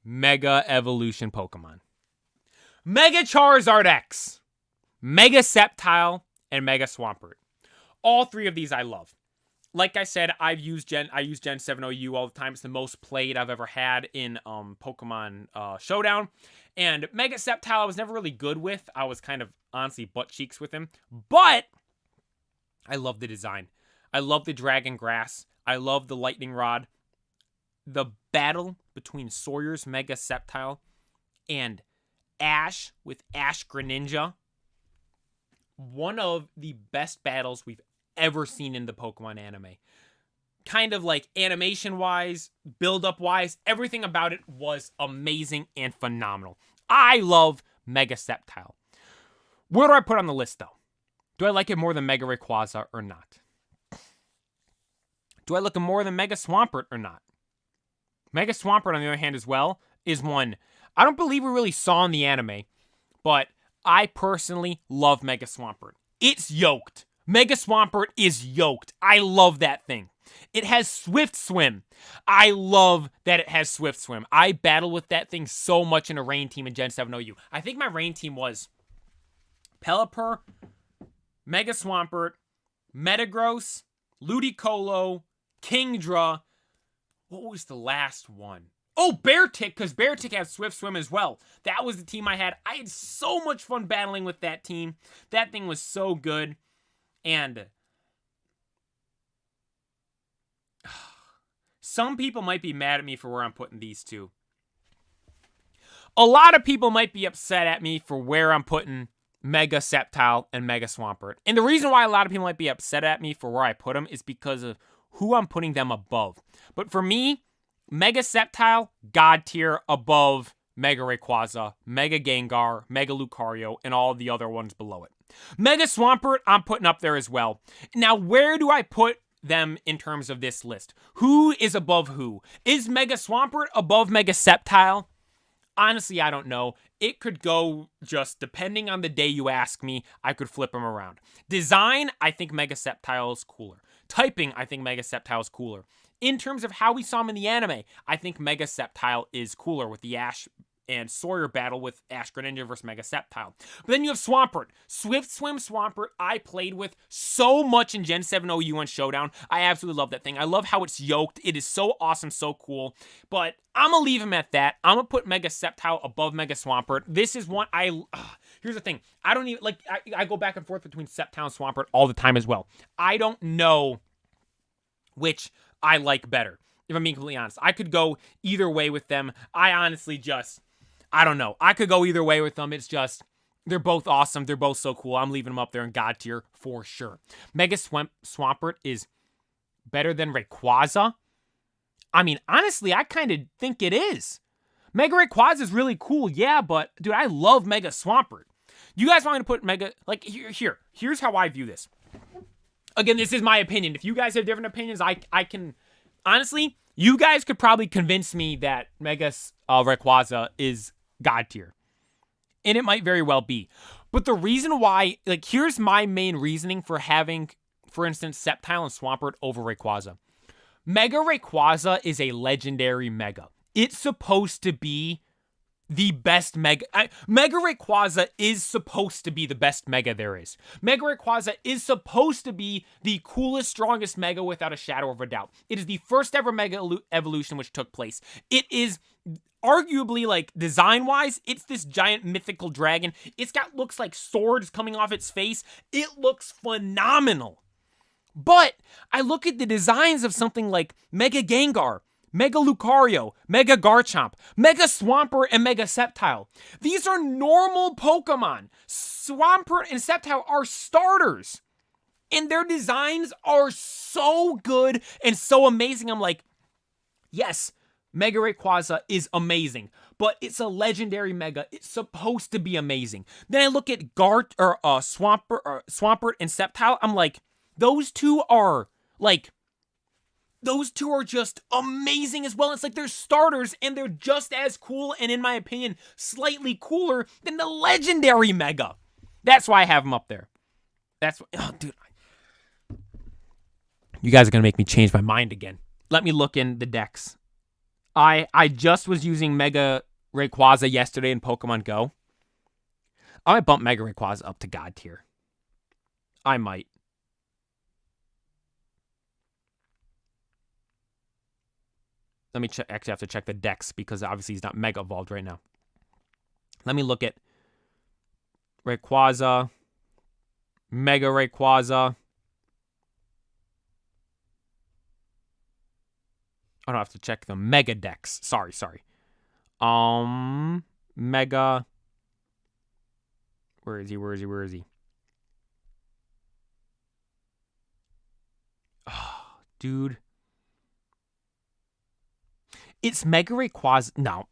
Mega Evolution Pokemon. Mega Charizard X, Mega Sceptile, and Mega Swampert. All three of these I love. Like I said, I use Gen 7 OU all the time. It's the most played I've ever had in Pokemon Showdown. And Mega Sceptile I was never really good with. I was kind of honestly butt cheeks with him. But I love the design. I love the Dragon Grass. I love the Lightning Rod. The battle between Sawyer's Mega Sceptile and Ash with Ash Greninja. One of the best battles we've ever seen in the Pokemon anime. Kind of like animation-wise, build-up-wise, everything about it was amazing and phenomenal. I love Mega Sceptile. Where do I put on the list, though? Do I like it more than Mega Rayquaza or not? Do I like it more than Mega Swampert or not? Mega Swampert, on the other hand, as well, is one I don't believe we really saw in the anime, but I personally love Mega Swampert. It's yoked. Mega Swampert is yoked. I love that thing. It has Swift Swim. I love that it has Swift Swim. I battle with that thing so much in a rain team in Gen 7 OU. I think my rain team was Pelipper, Mega Swampert, Metagross, Ludicolo, Kingdra. What was the last one? Oh, Beartic, because Beartic has Swift Swim as well. That was the team I had. I had so much fun battling with that team. That thing was so good. And some people might be mad at me for where I'm putting these two. A lot of people might be upset at me for where I'm putting Mega Sceptile and Mega Swampert. And the reason why a lot of people might be upset at me for where I put them is because of who I'm putting them above. But for me, Mega Sceptile, God tier above Mega Rayquaza, Mega Gengar, Mega Lucario, and all the other ones below it. Mega Swampert, I'm putting up there as well. Now, where do I put them in terms of this list? Who is above who? Is Mega Swampert above Mega Sceptile? Honestly, I don't know. It could go just depending on the day you ask me, I could flip them around. Design, I think Mega Sceptile is cooler. Typing, I think Mega Sceptile is cooler. In terms of how we saw him in the anime, I think Mega Sceptile is cooler with the Ash and Sawyer battle with Ash Greninja versus Mega Sceptile. But then you have Swampert. Swift Swim Swampert I played with so much in Gen 7 OU on Showdown. I absolutely love that thing. I love how it's yoked. It is so awesome, so cool. But I'm going to leave him at that. I'm going to put Mega Sceptile above Mega Swampert. This is one here's the thing. I don't even, I go back and forth between Sceptile and Swampert all the time as well. I don't know which I like better, if I'm being completely honest. I could go either way with them. I don't know. I could go either way with them. It's just, they're both awesome. They're both so cool. I'm leaving them up there in God tier for sure. Mega Swampert is better than Rayquaza. I mean, honestly, I kind of think it is. Mega Rayquaza is really cool, yeah, but, dude, I love Mega Swampert. You guys want me to put Mega, here's how I view this. Again, this is my opinion. If you guys have different opinions, I can, honestly, you guys could probably convince me that Mega Rayquaza is God tier. And it might very well be. But the reason why, here's my main reasoning for having, for instance, Sceptile and Swampert over Rayquaza. Mega Rayquaza is a legendary Mega. It's supposed to be the best Mega. Mega Rayquaza is supposed to be the best Mega there is. Mega Rayquaza is supposed to be the coolest, strongest Mega without a shadow of a doubt. It is the first ever Mega evolution which took place. It is arguably, like, design-wise, it's this giant mythical dragon. It's got looks like swords coming off its face. It looks phenomenal. But I look at the designs of something like Mega Gengar, Mega Lucario, Mega Garchomp, Mega Swampert, and Mega Sceptile. These are normal Pokemon. Swampert and Sceptile are starters. And their designs are so good and so amazing. I'm like, yes, Mega Rayquaza is amazing, but it's a legendary Mega. It's supposed to be amazing. Then I look at Swampert and Sceptile. I'm like, those two are just amazing as well. It's like they're starters and they're just as cool and, in my opinion, slightly cooler than the legendary Mega. That's why I have them up there. That's what, oh, dude. You guys are going to make me change my mind again. Let me look in the decks. I just was using Mega Rayquaza yesterday in Pokemon Go. I might bump Mega Rayquaza up to God tier. I might. Let me check. Actually, I have to check the decks because obviously he's not Mega Evolved right now. Let me look at Rayquaza, Mega Rayquaza. I don't have to check the Mega decks. Sorry. Mega. Where is he? Oh, dude. It's Mega Rayquaza. No.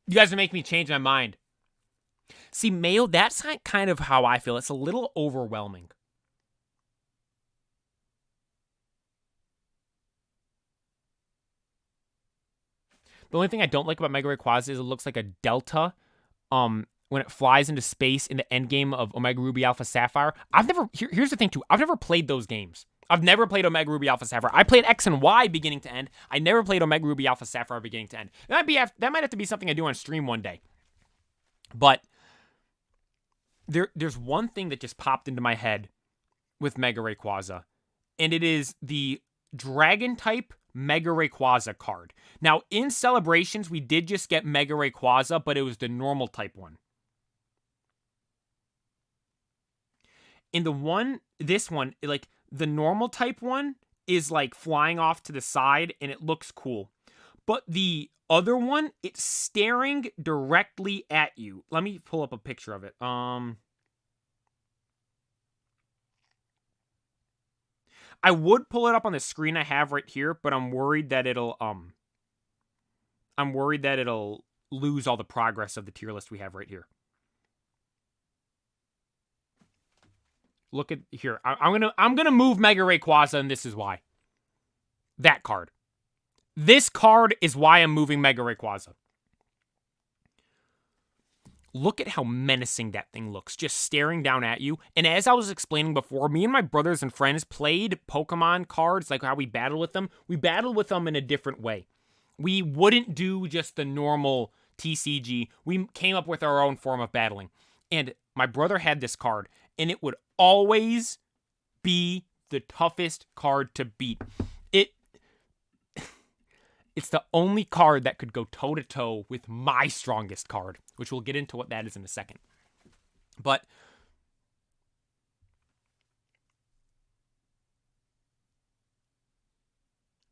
You guys are making me change my mind. See, Mayo, that's kind of how I feel. It's a little overwhelming. The only thing I don't like about Mega Rayquaza is it looks like a Delta when it flies into space in the endgame of Omega Ruby Alpha Sapphire. Here's the thing, too. I've never played those games. I've never played Omega Ruby Alpha Sapphire. I played X and Y beginning to end. I never played Omega Ruby Alpha Sapphire beginning to end. That might have to be something I do on stream one day. But there's one thing that just popped into my head with Mega Rayquaza, and it is the Dragon-type Mega Rayquaza card. Now, in Celebrations, we did just get Mega Rayquaza, but it was the normal type one. In this one, like, the normal type one is like flying off to the side and it looks cool. But the other one, it's staring directly at you. Let me pull up a picture of it. I would pull it up on the screen I have right here, but I'm worried that it'll lose all the progress of the tier list we have right here. Look at here. I'm gonna move Mega Rayquaza, and this is why. That card. This card is why I'm moving Mega Rayquaza. Look at how menacing that thing looks, just staring down at you. And as I was explaining before, me and my brothers and friends played Pokemon cards, like how we battled with them. We battled with them in a different way. We wouldn't do just the normal TCG. We came up with our own form of battling. And my brother had this card, and it would always be the toughest card to beat. It's the only card that could go toe-to-toe with my strongest card, which we'll get into what that is in a second. But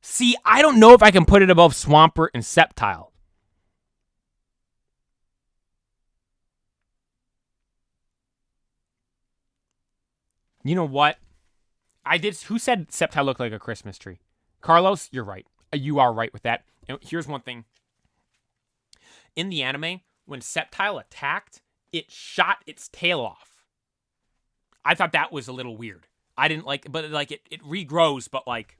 see, I don't know if I can put it above Swampert and Sceptile. You know what? Who said Sceptile looked like a Christmas tree? Carlos, you're right. You are right with that. And here's one thing. In the anime, when Sceptile attacked, it shot its tail off. I thought that was a little weird. I didn't like it, but like it regrows, but like,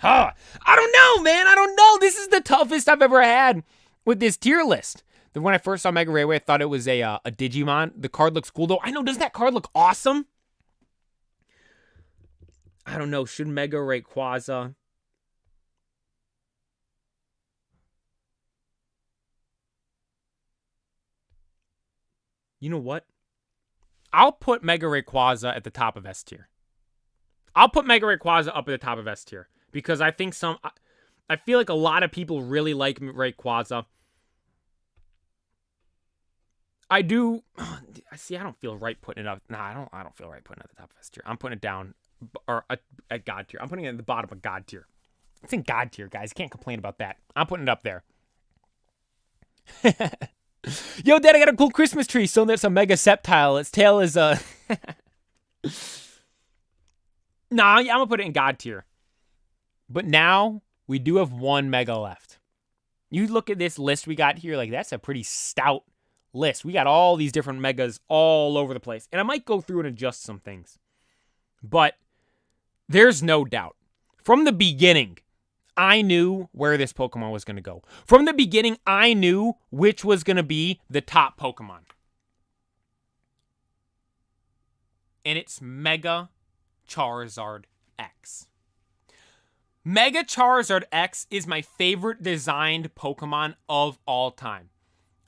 I don't know, man. I don't know. This is the toughest I've ever had with this tier list. When I first saw Mega Rayway, I thought it was a Digimon. The card looks cool, though. I know, doesn't that card look awesome? I don't know. Should Mega Rayquaza... You know what? I'll put Mega Rayquaza at the top of S tier. I'll put Mega Rayquaza up at the top of S tier because I think I feel like a lot of people really like Rayquaza. I do. See, I don't feel right putting it up. Nah, I don't feel right putting it at the top of S tier. I'm putting it down or at God tier. I'm putting it at the bottom of God tier. It's in God tier, guys. Can't complain about that. I'm putting it up there. Yo, Dad, I got a cool Christmas tree. So that's a Mega Sceptile. Its tail is Nah, I'm gonna put it in God tier. But now we do have one Mega left. You look at this list we got here, like that's a pretty stout list. We got all these different Megas all over the place. And I might go through and adjust some things. But there's no doubt. From the beginning, I knew where this Pokemon was going to go. From the beginning, I knew which was going to be the top Pokemon. And it's Mega Charizard X. Mega Charizard X is my favorite designed Pokemon of all time.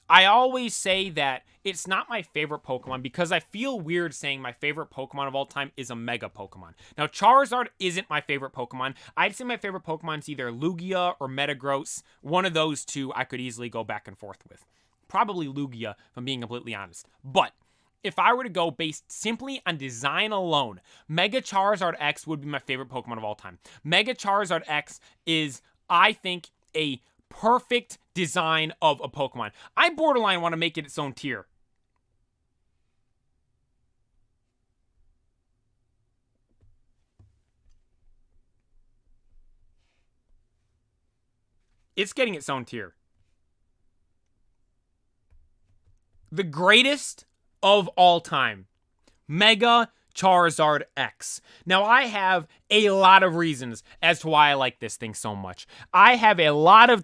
I always say that it's not my favorite Pokemon because I feel weird saying my favorite Pokemon of all time is a Mega Pokemon. Now, Charizard isn't my favorite Pokemon. I'd say my favorite Pokemon is either Lugia or Metagross. One of those two I could easily go back and forth with. Probably Lugia, if I'm being completely honest. But if I were to go based simply on design alone, Mega Charizard X would be my favorite Pokemon of all time. Mega Charizard X is, I think, a perfect design of a Pokemon. I borderline want to make it its own tier. It's getting its own tier. The greatest of all time. Mega Charizard X. Now, I have a lot of reasons as to why I like this thing so much. I have a lot of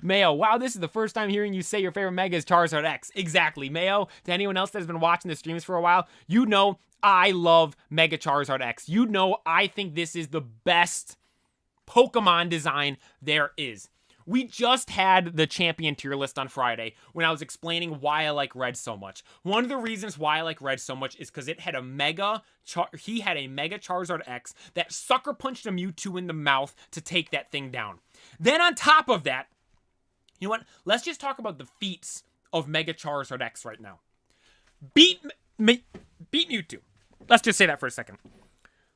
Mayo, wow, this is the first time hearing you say your favorite Mega is Charizard X. Exactly. Mayo, to anyone else that's been watching the streams for a while, you know I love Mega Charizard X. You know I think this is the best Pokemon design there is. We just had the champion tier list on Friday when I was explaining why I like Red so much. One of the reasons why I like Red so much is because it had a Mega Charizard X that sucker punched a Mewtwo in the mouth to take that thing down. Then on top of that, you know what? Let's just talk about the feats of Mega Charizard X right now. Beat Mewtwo. Let's just say that for a second.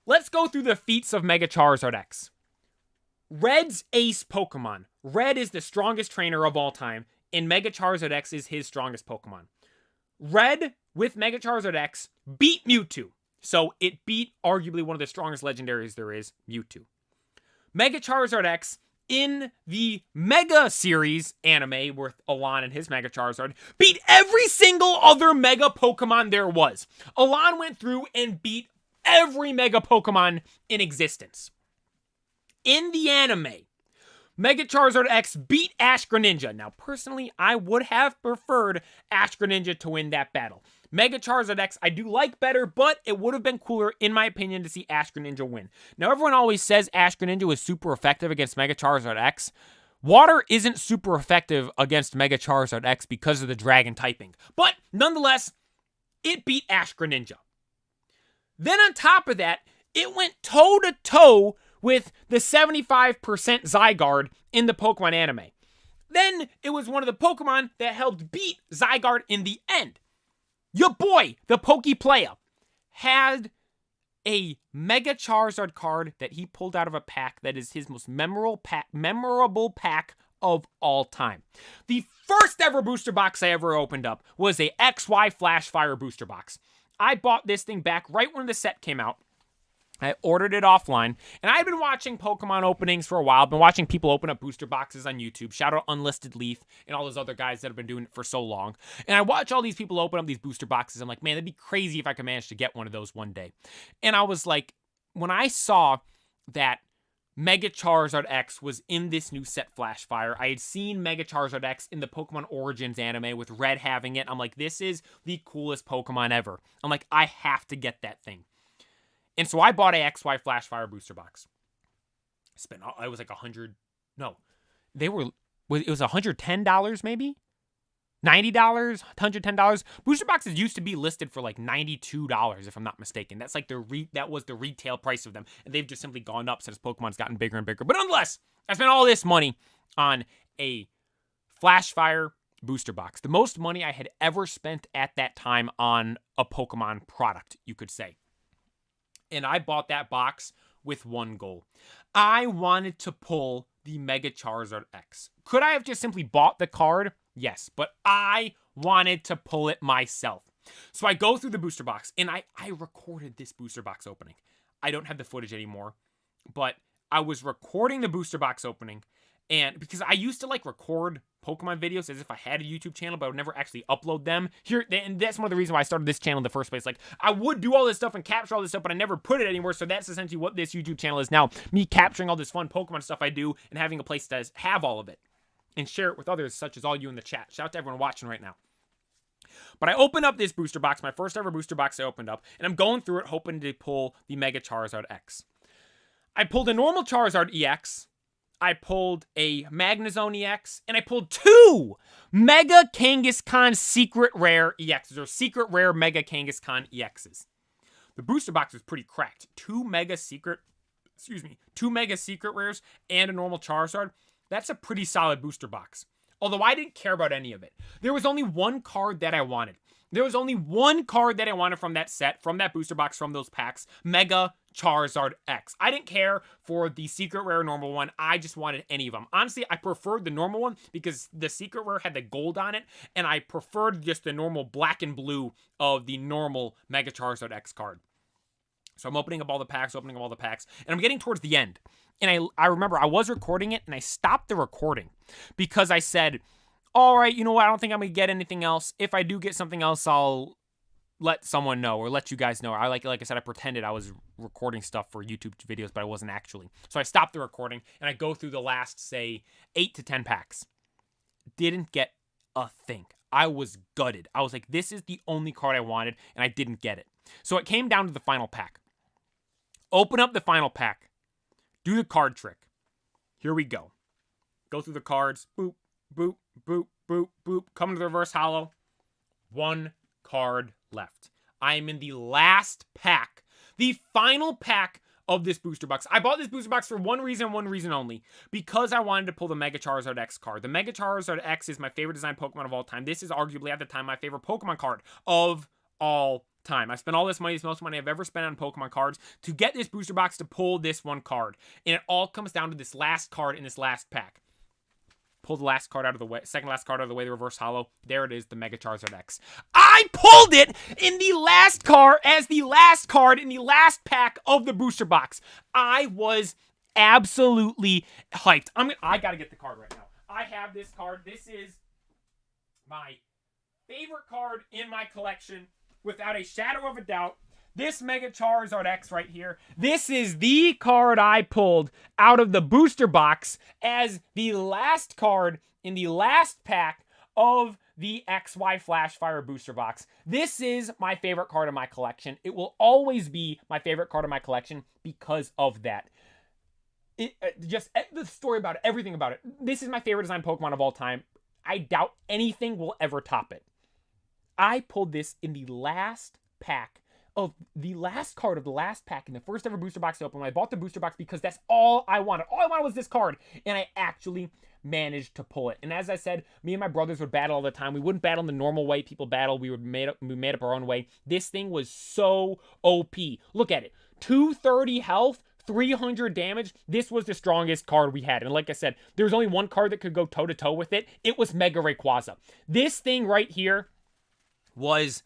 Let's go through the feats of Mega Charizard X. Red's ace Pokemon. Red is the strongest trainer of all time, and Mega Charizard X is his strongest Pokemon. Red, with Mega Charizard X, beat Mewtwo. So it beat arguably one of the strongest legendaries there is, Mewtwo. Mega Charizard X, in the Mega series anime with Alon and his Mega Charizard, beat every single other Mega Pokemon there was. Alon went through and beat every Mega Pokemon in existence. In the anime, Mega Charizard X beat Ash Greninja. Now, personally, I would have preferred Ash Greninja to win that battle. Mega Charizard X, I do like better, but it would have been cooler, in my opinion, to see Ash Greninja win. Now, everyone always says Ash Greninja was super effective against Mega Charizard X. Water isn't super effective against Mega Charizard X because of the dragon typing. But, nonetheless, it beat Ash Greninja. Then on top of that, it went toe-to-toe with the 75% Zygarde in the Pokemon anime. Then it was one of the Pokemon that helped beat Zygarde in the end. Your boy, the Pokeplaya, had a Mega Charizard card that he pulled out of a pack that is his most memorable pack of all time. The first ever booster box I ever opened up was a XY Flash Fire booster box. I bought this thing back right when the set came out. I ordered it offline, and I've been watching Pokemon openings for a while. I've been watching people open up booster boxes on YouTube. Shout out Unlisted Leaf and all those other guys that have been doing it for so long. And I watch all these people open up these booster boxes. I'm like, man, that'd be crazy if I could manage to get one of those one day. And I was like, when I saw that Mega Charizard X was in this new set Flash Fire, I had seen Mega Charizard X in the Pokemon Origins anime with Red having it. I'm like, this is the coolest Pokemon ever. I'm like, I have to get that thing. And so I bought a XY Flash Fire booster box. It was like $100. No, it was $110 maybe. $90, $110. Booster boxes used to be listed for like $92, if I'm not mistaken. That's like that was the retail price of them, and they've just simply gone up since Pokemon's gotten bigger and bigger. But nonetheless, I spent all this money on a Flashfire booster box. The most money I had ever spent at that time on a Pokemon product, you could say. And I bought that box with one goal. I wanted to pull the Mega Charizard X. Could I have just simply bought the card? Yes, but I wanted to pull it myself. So I go through the booster box, and I recorded this booster box opening. I don't have the footage anymore, but I was recording the booster box opening, and because I used to like record Pokemon videos as if I had a YouTube channel, but I would never actually upload them. And that's one of the reasons why I started this channel in the first place. Like, I would do all this stuff and capture all this stuff, but I never put it anywhere, so that's essentially what this YouTube channel is now. Me capturing all this fun Pokemon stuff I do and having a place to have all of it and share it with others, such as all you in the chat. Shout out to everyone watching right now. But I open up this booster box, my first ever booster box I opened up, and I'm going through it hoping to pull the Mega Charizard X. I pulled a normal Charizard EX, I pulled a Magnezone EX, and I pulled 2 Mega Kangaskhan Secret Rare EXs, or Secret Rare Mega Kangaskhan EXs. The booster box was pretty cracked. 2 Mega Secret Rares and a normal Charizard. That's a pretty solid booster box. Although I didn't care about any of it. There was only one card that I wanted. There was only one card that I wanted from that set, from that booster box, from those packs. Mega Charizard X. I didn't care for the Secret Rare normal one. I just wanted any of them. Honestly, I preferred the normal one because the Secret Rare had the gold on it, and I preferred just the normal black and blue of the normal Mega Charizard X card. So I'm opening up all the packs, and I'm getting towards the end. And I remember I was recording it, and I stopped the recording because I said, all right, you know what? I don't think I'm going to get anything else. If I do get something else, I'll let someone know or let you guys know. Like I said, I pretended I was recording stuff for YouTube videos, but I wasn't actually. So I stopped the recording, and I go through the last, say, 8 to 10 packs. Didn't get a thing. I was gutted. I was like, this is the only card I wanted, and I didn't get it. So it came down to the final pack. Open up the final pack. Do the card trick. Here we go. Go through the cards. Boop, boop, boop, boop, boop. Come to the reverse holo. 1 card left. I am in the last pack. The final pack of this booster box. I bought this booster box for one reason only. Because I wanted to pull the Mega Charizard X card. The Mega Charizard X is my favorite design Pokemon of all time. This is arguably, at the time, my favorite Pokemon card of all time. I spent all this money, it's the most money I've ever spent on Pokemon cards, to get this booster box to pull this one card. And it all comes down to this last card in this last pack. Pull the last card out of the way, second last card out of the way, the reverse holo. There it is, the Mega Charizard X. I pulled it in the last card, as the last card in the last pack of the booster box. I was absolutely hyped. I gotta get the card right now. I have this card. This is my favorite card in my collection, without a shadow of a doubt. This Mega Charizard X right here. This is the card I pulled out of the booster box as the last card in the last pack of the XY Flashfire booster box. This is my favorite card in my collection. It will always be my favorite card in my collection because of that. Just the story about it, everything about it. This is my favorite design Pokemon of all time. I doubt anything will ever top it. I pulled this in the last pack of the last card of the last pack in the first ever booster box I opened. I bought the booster box because that's all I wanted. All I wanted was this card, and I actually managed to pull it. And as I said, me and my brothers would battle all the time. We wouldn't battle the normal way people battle. We made up our own way. This thing was so OP. Look at it. 230 health, 300 damage. This was the strongest card we had. And like I said, there was only one card that could go toe-to-toe with it. It was Mega Rayquaza. This thing right here was,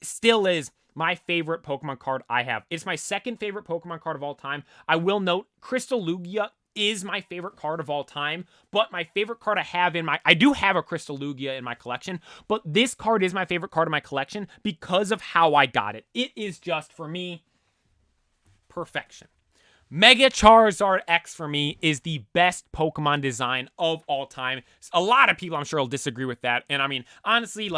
still is my favorite Pokemon card I have. It's my second favorite Pokemon card of all time. I will note, Crystal Lugia is my favorite card of all time, but my favorite card I do have a Crystal Lugia in my collection, but this card is my favorite card in my collection because of how I got it. It is just, for me, perfection. Mega Charizard X for me is the best Pokemon design of all time. A lot of people, I'm sure, will disagree with that. And honestly,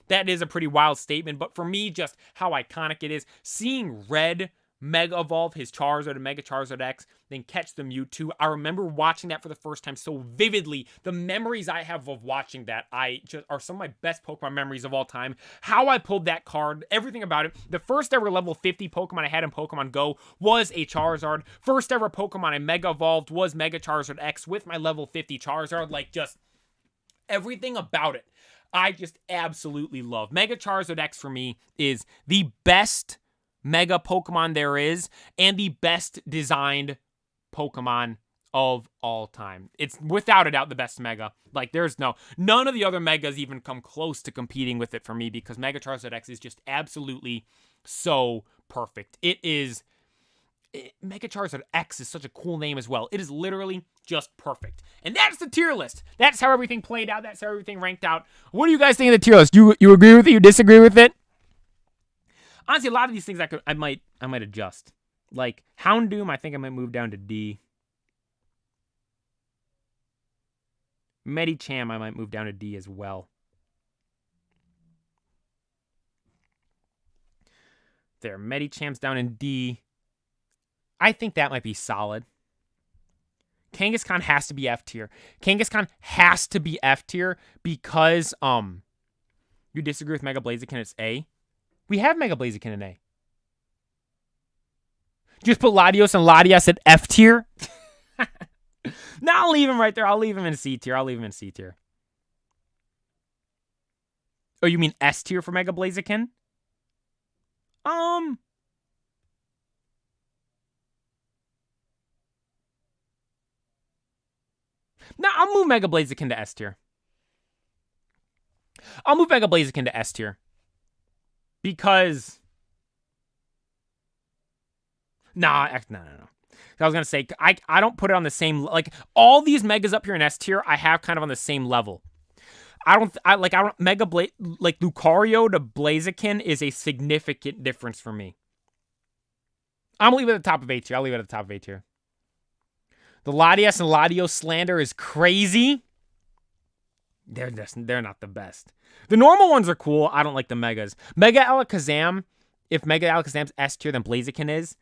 that is a pretty wild statement. But for me, just how iconic it is. Seeing red Mega Evolve his Charizard and Mega Charizard X, then catch the Mewtwo. I remember watching that for the first time so vividly. The memories I have of watching that are some of my best Pokemon memories of all time. How I pulled that card, everything about it. The first ever level 50 Pokemon I had in Pokemon Go was a Charizard. First ever Pokemon I Mega Evolved was Mega Charizard X with my level 50 Charizard. Like, just everything about it, I just absolutely love. Mega Charizard X for me is the best Mega Pokemon there is, and the best designed Pokemon of all time. It's without a doubt the best Mega. Like, there's none of the other Megas even come close to competing with it for me, because Mega Charizard X is just absolutely so perfect. Mega Charizard X is such a cool name as well. It is literally just perfect. And that's the tier list. That's how everything played out. That's how everything ranked out. What do you guys think of the tier list? You agree with it? You disagree with it? Honestly, a lot of these things I might adjust. Like Houndoom, I think I might move down to D. Medicham, I might move down to D as well. There, Medicham's down in D. I think that might be solid. Kangaskhan has to be F tier. Kangaskhan has to be F tier because you disagree with Mega Blaziken, it's A. We have Mega Blaziken in A. Just put Latios and Latias at F tier. No, I'll leave him right there. I'll leave him in C tier. Oh, you mean S tier for Mega Blaziken? No, I'll move Mega Blaziken to S tier. Because no. I was gonna say I don't put it on the same, like, all these Megas up here in S tier I have kind of on the same level. Lucario to Blaziken is a significant difference for me. I'm gonna leave it at the top of A tier. The Latias and Latios slander is crazy. They're not the best. The normal ones are cool. I don't like the Megas. Mega Alakazam, if Mega Alakazam's S tier, then Blaziken is.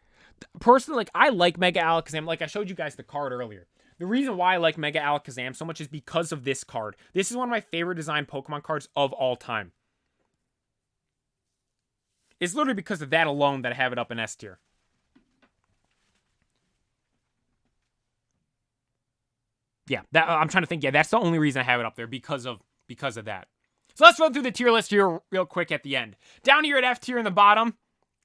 Personally, I like Mega Alakazam. Like, I showed you guys the card earlier. The reason why I like Mega Alakazam so much is because of this card. This is one of my favorite designed Pokemon cards of all time. It's literally because of that alone that I have it up in S tier. Yeah, I'm trying to think. Yeah, that's the only reason I have it up there, because of that. So let's run through the tier list here real quick at the end. Down here at F tier in the bottom,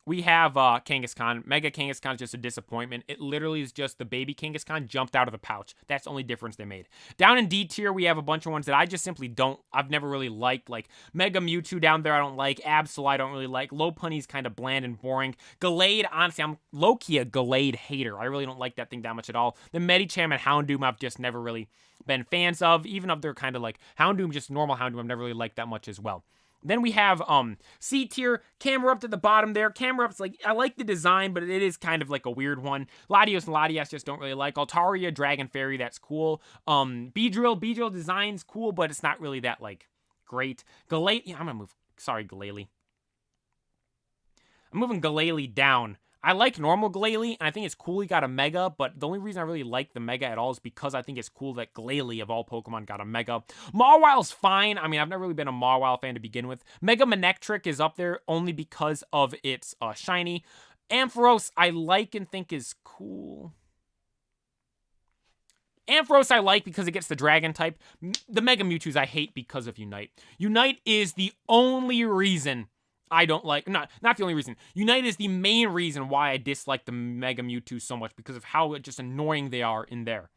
we have Kangaskhan. Mega Kangaskhan is just a disappointment. It literally is just the baby Kangaskhan jumped out of the pouch. That's the only difference they made. Down in D tier, we have a bunch of ones that I just simply I've never really liked. Like Mega Mewtwo down there, I don't like. Absol, I don't really like. Lopunny's kind of bland and boring. Gallade, honestly, I'm low-key a Gallade hater. I really don't like that thing that much at all. The Medicham and Houndoom, I've just never really been fans of. Even if they're kind of like Houndoom, just normal Houndoom, I've never really liked that much as well. Then we have C tier, Camerupt at the bottom there. Camerupt's like, I like the design, but it is kind of like a weird one. Latios and Latias just don't really like. Altaria, Dragon Fairy, that's cool. Beedrill design's cool, but it's not really that, like, great. Glalie, yeah, I'm gonna move, sorry, Glalie. I'm moving Glalie down. I like normal Glalie, and I think it's cool he got a Mega, but the only reason I really like the Mega at all is because I think it's cool that Glalie, of all Pokemon, got a Mega. Mawil's fine. I mean, I've never really been a Mawile fan to begin with. Mega Manectric is up there only because of its shiny. Ampharos, I like and think is cool. Ampharos I like because it gets the Dragon type. The Mega Mewtwo's I hate because of Unite. Unite is the only reason I don't like, not the only reason. Unite is the main reason why I dislike the Mega Mewtwo so much, because of how just annoying they are in there.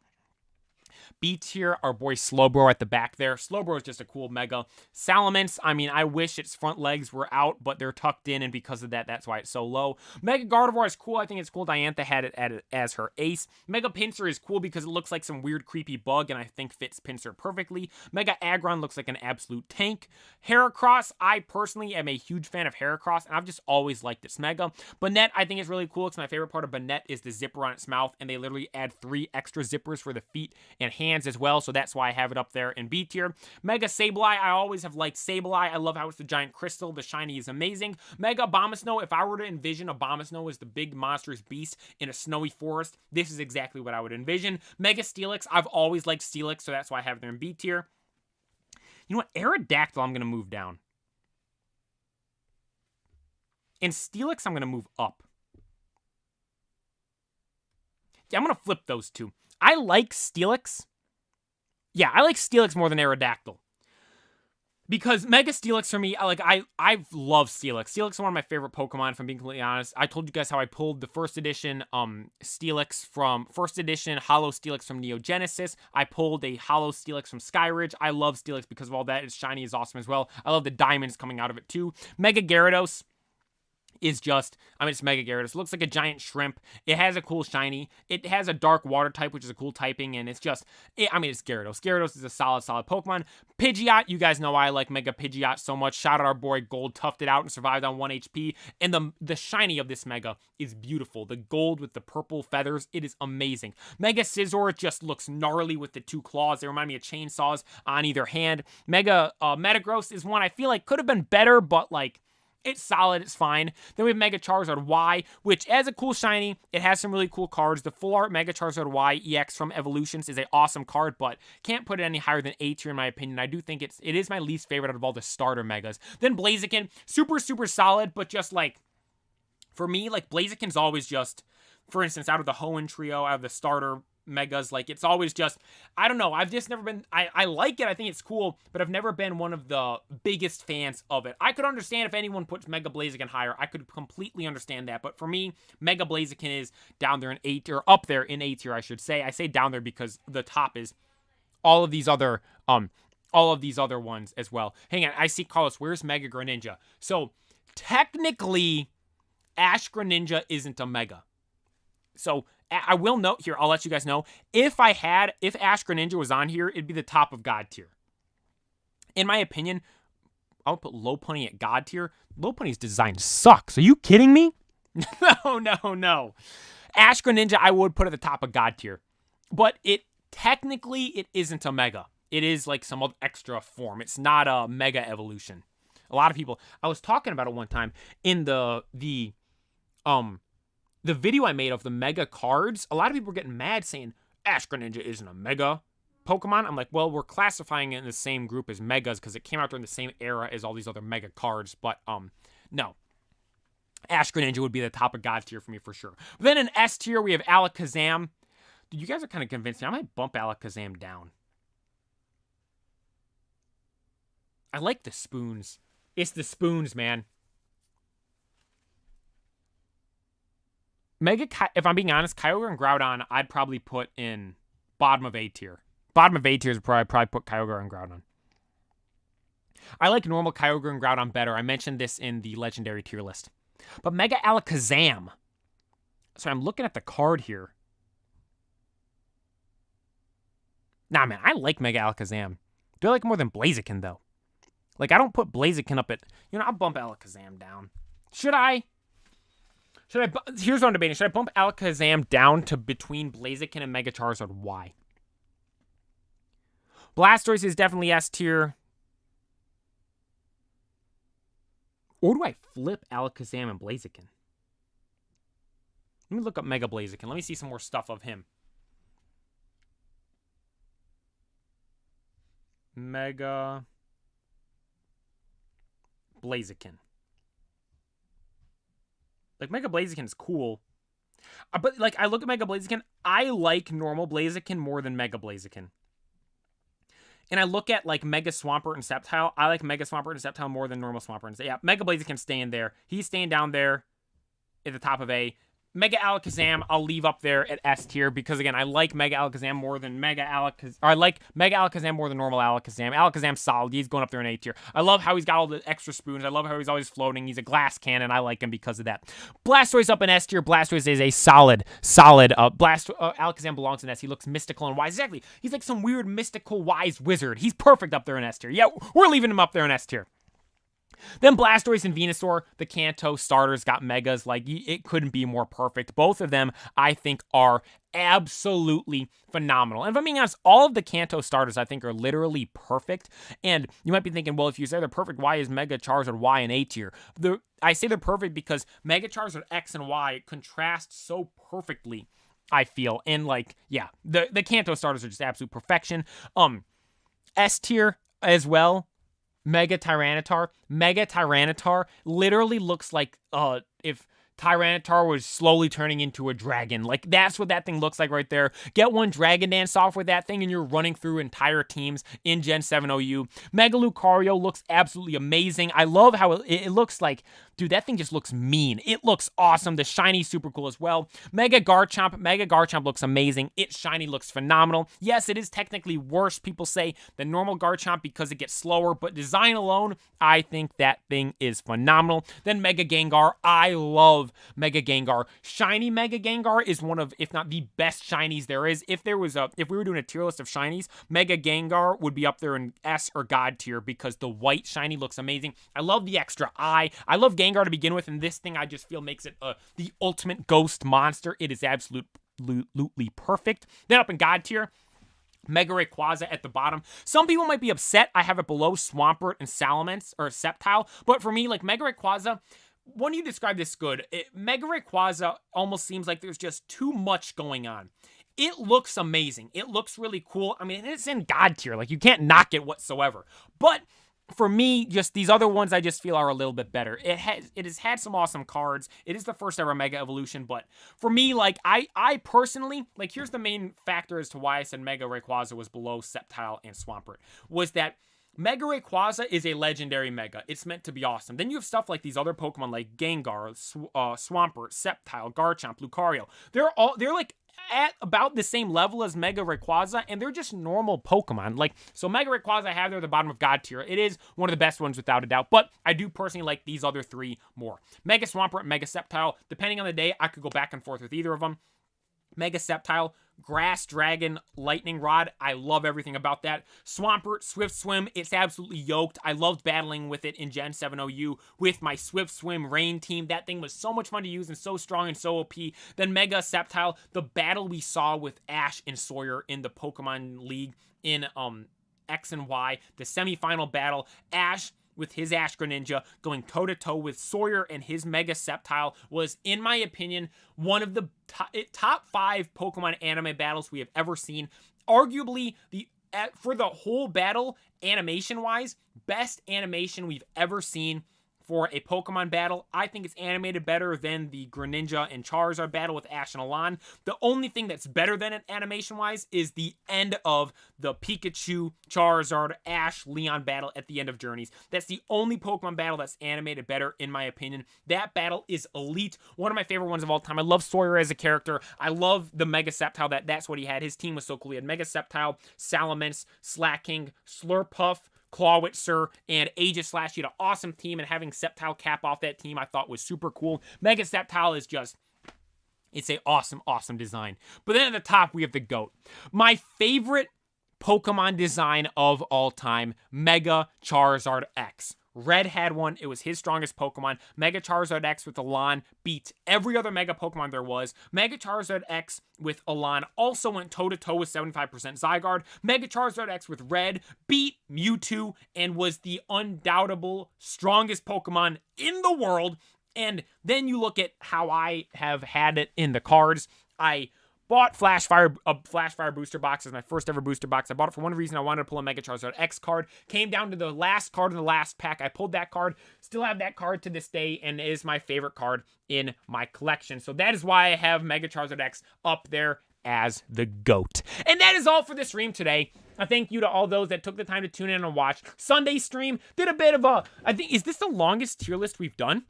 B tier, our boy Slowbro at the back there. Slowbro is just a cool Mega. Salamence, I mean, I wish its front legs were out, but they're tucked in, and because of that, that's why it's so low. Mega Gardevoir is cool. I think it's cool Diantha had it as her ace. Mega Pinsir is cool because it looks like some weird, creepy bug, and I think fits Pinsir perfectly. Mega Aggron looks like an absolute tank. Heracross, I personally am a huge fan of Heracross, and I've just always liked this Mega. Banette, I think is really cool, because my favorite part of Banette is the zipper on its mouth, and they literally add 3 extra zippers for the feet and hands as well, so that's why I have it up there in B tier. Mega Sableye, I always have liked Sableye. I love how it's the giant crystal. The shiny is amazing. Mega Abomasnow, if I were to envision Abomasnow as the big monstrous beast in a snowy forest, this is exactly what I would envision. Mega Steelix, I've always liked Steelix, so that's why I have it there in B tier. You know what? Aerodactyl, I'm going to move down. And Steelix, I'm going to move up. Yeah, I'm going to flip those two. I like Steelix. Yeah, I like Steelix more than Aerodactyl. Because Mega Steelix for me, I love Steelix. Steelix is one of my favorite Pokemon, if I'm being completely honest. I told you guys how I pulled the first edition Steelix from first edition Holo Steelix from Neo Genesis. I pulled a Holo Steelix from Skyridge. I love Steelix because of all that. Its shiny is awesome as well. I love the diamonds coming out of it too. Mega Gyarados is just, it's Mega Gyarados. It looks like a giant shrimp. It has a cool shiny. It has a dark water type, which is a cool typing, and it's just, it's Gyarados. Gyarados is a solid Pokemon. Pidgeot, you guys know I like Mega Pidgeot so much. Shout out our boy Gold, toughed it out and survived on 1 HP, and the shiny of this Mega is beautiful. The gold with the purple feathers, it is amazing. Mega Scizor just looks gnarly with the 2 claws. They remind me of chainsaws on either hand. Mega Metagross is one I feel like could have been better, but it's solid, it's fine. Then we have Mega Charizard Y, which has a cool shiny. It has some really cool cards. The full art Mega Charizard Y EX from Evolutions is an awesome card, but can't put it any higher than A tier in my opinion. I do think it is my least favorite out of all the starter Megas. Then Blaziken, super solid, but just for me, Blaziken's always just, for instance, out of the Hoenn trio, out of the starter Megas, it's always just, I don't know, I've just never been, I like it, I think it's cool, but I've never been one of the biggest fans of it. I could understand if anyone puts Mega Blaziken higher, I could completely understand that, but for me, Mega Blaziken is down there in A tier, up there in A tier, I should say. I say down there because the top is all of these other ones as well. Hang on, I see Carlos, where's Mega Greninja? So, technically, Ash Greninja isn't a Mega. So, I will note here, I'll let you guys know, if Ash Greninja was on here, it'd be the top of God tier. In my opinion, I would put Lopunny at God tier. Lopunny's design sucks. Are you kidding me? No. Ash Greninja, I would put at the top of God tier. But technically, it isn't a Mega. It is some other extra form. It's not a Mega evolution. A lot of people, I was talking about it one time in the video I made of the Mega cards. A lot of people were getting mad saying, Ash Greninja isn't a Mega Pokemon. I'm like, well, we're classifying it in the same group as Megas because it came out during the same era as all these other Mega cards. But, no. Ash Greninja would be the top of God tier for me for sure. But then in S tier, we have Alakazam. Dude, you guys are kind of convinced me. I might bump Alakazam down. I like the spoons. It's the spoons, man. If I'm being honest, Kyogre and Groudon, I'd probably put in bottom of A tier. Bottom of A tier is where I'd probably put Kyogre and Groudon. I like normal Kyogre and Groudon better. I mentioned this in the legendary tier list. But Mega Alakazam. So I'm looking at the card here. Nah, man, I like Mega Alakazam. Do I like more than Blaziken, though? I don't put Blaziken up at... I'll bump Alakazam down. Should I? Here's what I'm debating. Should I bump Alakazam down to between Blaziken and Mega Charizard Y? Blastoise is definitely S tier. Or do I flip Alakazam and Blaziken? Let me look up Mega Blaziken. Let me see some more stuff of him. Mega Blaziken. Mega Blaziken is cool. But, I look at Mega Blaziken, I like normal Blaziken more than Mega Blaziken. And I look at, Mega Swampert and Sceptile. I like Mega Swampert and Sceptile more than normal Swampert. And yeah, Mega Blaziken's staying there. He's staying down there at the top of A. Mega Alakazam, I'll leave up there at S tier because, again, I like Mega Alakazam more than I like Mega Alakazam more than normal Alakazam. Alakazam's solid. He's going up there in A tier. I love how he's got all the extra spoons. I love how he's always floating. He's a glass cannon. I like him because of that. Blastoise up in S tier. Blastoise is a solid. Alakazam belongs in S. He looks mystical and wise. Exactly. He's like some weird mystical wise wizard. He's perfect up there in S tier. Yeah, we're leaving him up there in S tier. Then Blastoise and Venusaur, the Kanto starters got Megas. It couldn't be more perfect. Both of them, I think, are absolutely phenomenal. And if I'm being honest, all of the Kanto starters I think are literally perfect. And you might be thinking, well, if you say they're perfect, why is Mega Charizard Y an A tier? I say they're perfect because Mega Charizard X and Y contrast so perfectly, I feel. And like, yeah, the Kanto starters are just absolute perfection. S tier as well. Mega Tyranitar. Mega Tyranitar literally looks like if Tyranitar was slowly turning into a dragon. Like, that's what that thing looks like right there. Get one Dragon Dance off with that thing and you're running through entire teams in Gen 7 OU. Mega Lucario looks absolutely amazing. I love how it looks like, dude, that thing just looks mean. It looks awesome. The shiny's super cool as well. Mega Garchomp looks amazing. Its shiny looks phenomenal. Yes, it is technically worse, people say, than normal Garchomp because it gets slower, but design alone, I think that thing is phenomenal. Then Mega Gengar. I love Mega Gengar. Shiny Mega Gengar is one of, if not the best shinies there is. If we were doing a tier list of shinies, Mega Gengar would be up there in S or God tier because the white shiny looks amazing. I love the extra eye. I love Gengar to begin with, and this thing I just feel makes it the ultimate ghost monster. It is absolutely perfect. Then up in God tier, Mega Rayquaza at the bottom. Some people might be upset I have it below Swampert and Salamence or Sceptile, but for me, like, Mega Rayquaza, when you describe this good, Mega Rayquaza almost seems like there's just too much going on. It looks amazing. It looks really cool. I mean, it's in God tier. Like, you can't knock it whatsoever. But for me, just these other ones I just feel are a little bit better. It has had some awesome cards. It is the first ever Mega Evolution, but for me, like, I personally, like, here's the main factor as to why I said Mega Rayquaza was below Sceptile and Swampert, was that Mega Rayquaza is a legendary Mega. It's meant to be awesome. Then you have stuff like these other Pokemon like Gengar, Swampert, Sceptile, Garchomp, Lucario. They're like at about the same level as Mega Rayquaza, and they're just normal Pokemon. Like, so Mega Rayquaza I have there at the bottom of God tier. It is one of the best ones without a doubt, but I do personally like these other three more. Mega Swampert, Mega Sceptile, depending on the day, I could go back and forth with either of them. Mega Sceptile, Grass Dragon, Lightning Rod. I love everything about that. Swampert, Swift Swim. It's absolutely yoked. I loved battling with it in Gen 7 OU with my Swift Swim Rain team. That thing was so much fun to use and so strong and so OP. Then Mega Sceptile, the battle we saw with Ash and Sawyer in the Pokemon League in X and Y, the semifinal battle. Ash with his Ash Greninja going toe-to-toe with Sawyer and his Mega Sceptile was, in my opinion, one of the top 5 Pokemon anime battles we have ever seen. Arguably, for the whole battle, animation-wise, best animation we've ever seen for a Pokemon battle. I think it's animated better than the Greninja and Charizard battle with Ash and Alon. The only thing that's better than it animation-wise is the end of the Pikachu, Charizard, Ash, Leon battle at the end of Journeys. That's the only Pokemon battle that's animated better, in my opinion. That battle is elite. One of my favorite ones of all time. I love Sawyer as a character. I love the Mega Sceptile. That's what he had. His team was so cool. He had Mega Sceptile, Salamence, Slaking, Slurpuff, Clawitzer, and Aegislash. He had an awesome team, and having Sceptile cap off that team I thought was super cool. Mega Sceptile is just, it's a awesome design. But then at the top, we have the GOAT. My favorite Pokemon design of all time, Mega Charizard X. Red had one. It was his strongest Pokemon. Mega Charizard X with Alon beat every other Mega Pokemon there was. Mega Charizard X with Alon also went toe-to-toe with 75% Zygarde. Mega Charizard X with Red beat Mewtwo and was the undoubtable strongest Pokemon in the world. And then you look at how I have had it in the cards. I bought a Flashfire booster box as my first ever booster box. I bought it for one reason. I wanted to pull a Mega Charizard X card. Came down to the last card in the last pack. I pulled that card. Still have that card to this day, and it is my favorite card in my collection. So that is why I have Mega Charizard X up there as the GOAT. And that is all for this stream today. I thank you to all those that took the time to tune in and watch. Sunday stream did a bit of is this the longest tier list we've done?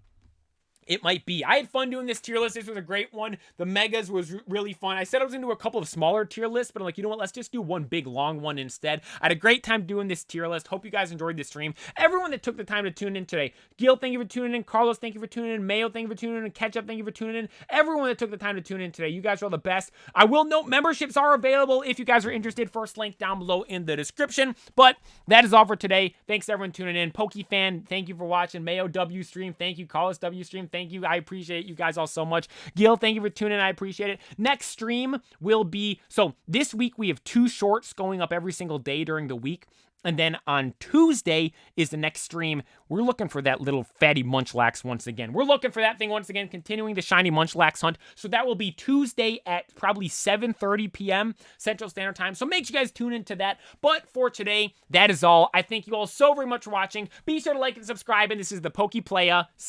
It might be. I had fun doing this tier list. This was a great one. The Megas was really fun. I said I was going to do a couple of smaller tier lists, but I'm like, you know what? Let's just do one big, long one instead. I had a great time doing this tier list. Hope you guys enjoyed this stream. Everyone that took the time to tune in today. Gil, thank you for tuning in. Carlos, thank you for tuning in. Mayo, thank you for tuning in. Ketchup, thank you for tuning in. Everyone that took the time to tune in today. You guys are all the best. I will note memberships are available if you guys are interested. First link down below in the description. But that is all for today. Thanks to everyone tuning in. PokeFan, thank you for watching. Mayo W stream, thank you. Carlos W stream, thank you. Thank you. I appreciate you guys all so much. Gil, thank you for tuning in. I appreciate it. Next stream will be, so this week we have 2 shorts going up every single day during the week. And then on Tuesday is the next stream. We're looking for that little fatty Munchlax once again. We're looking for that thing once again, continuing the shiny Munchlax hunt. So that will be Tuesday at probably 7:30 p.m. Central Standard Time. So make sure you guys tune into that. But for today, that is all. I thank you all so very much for watching. Be sure to like and subscribe. And this is the PokePlaya.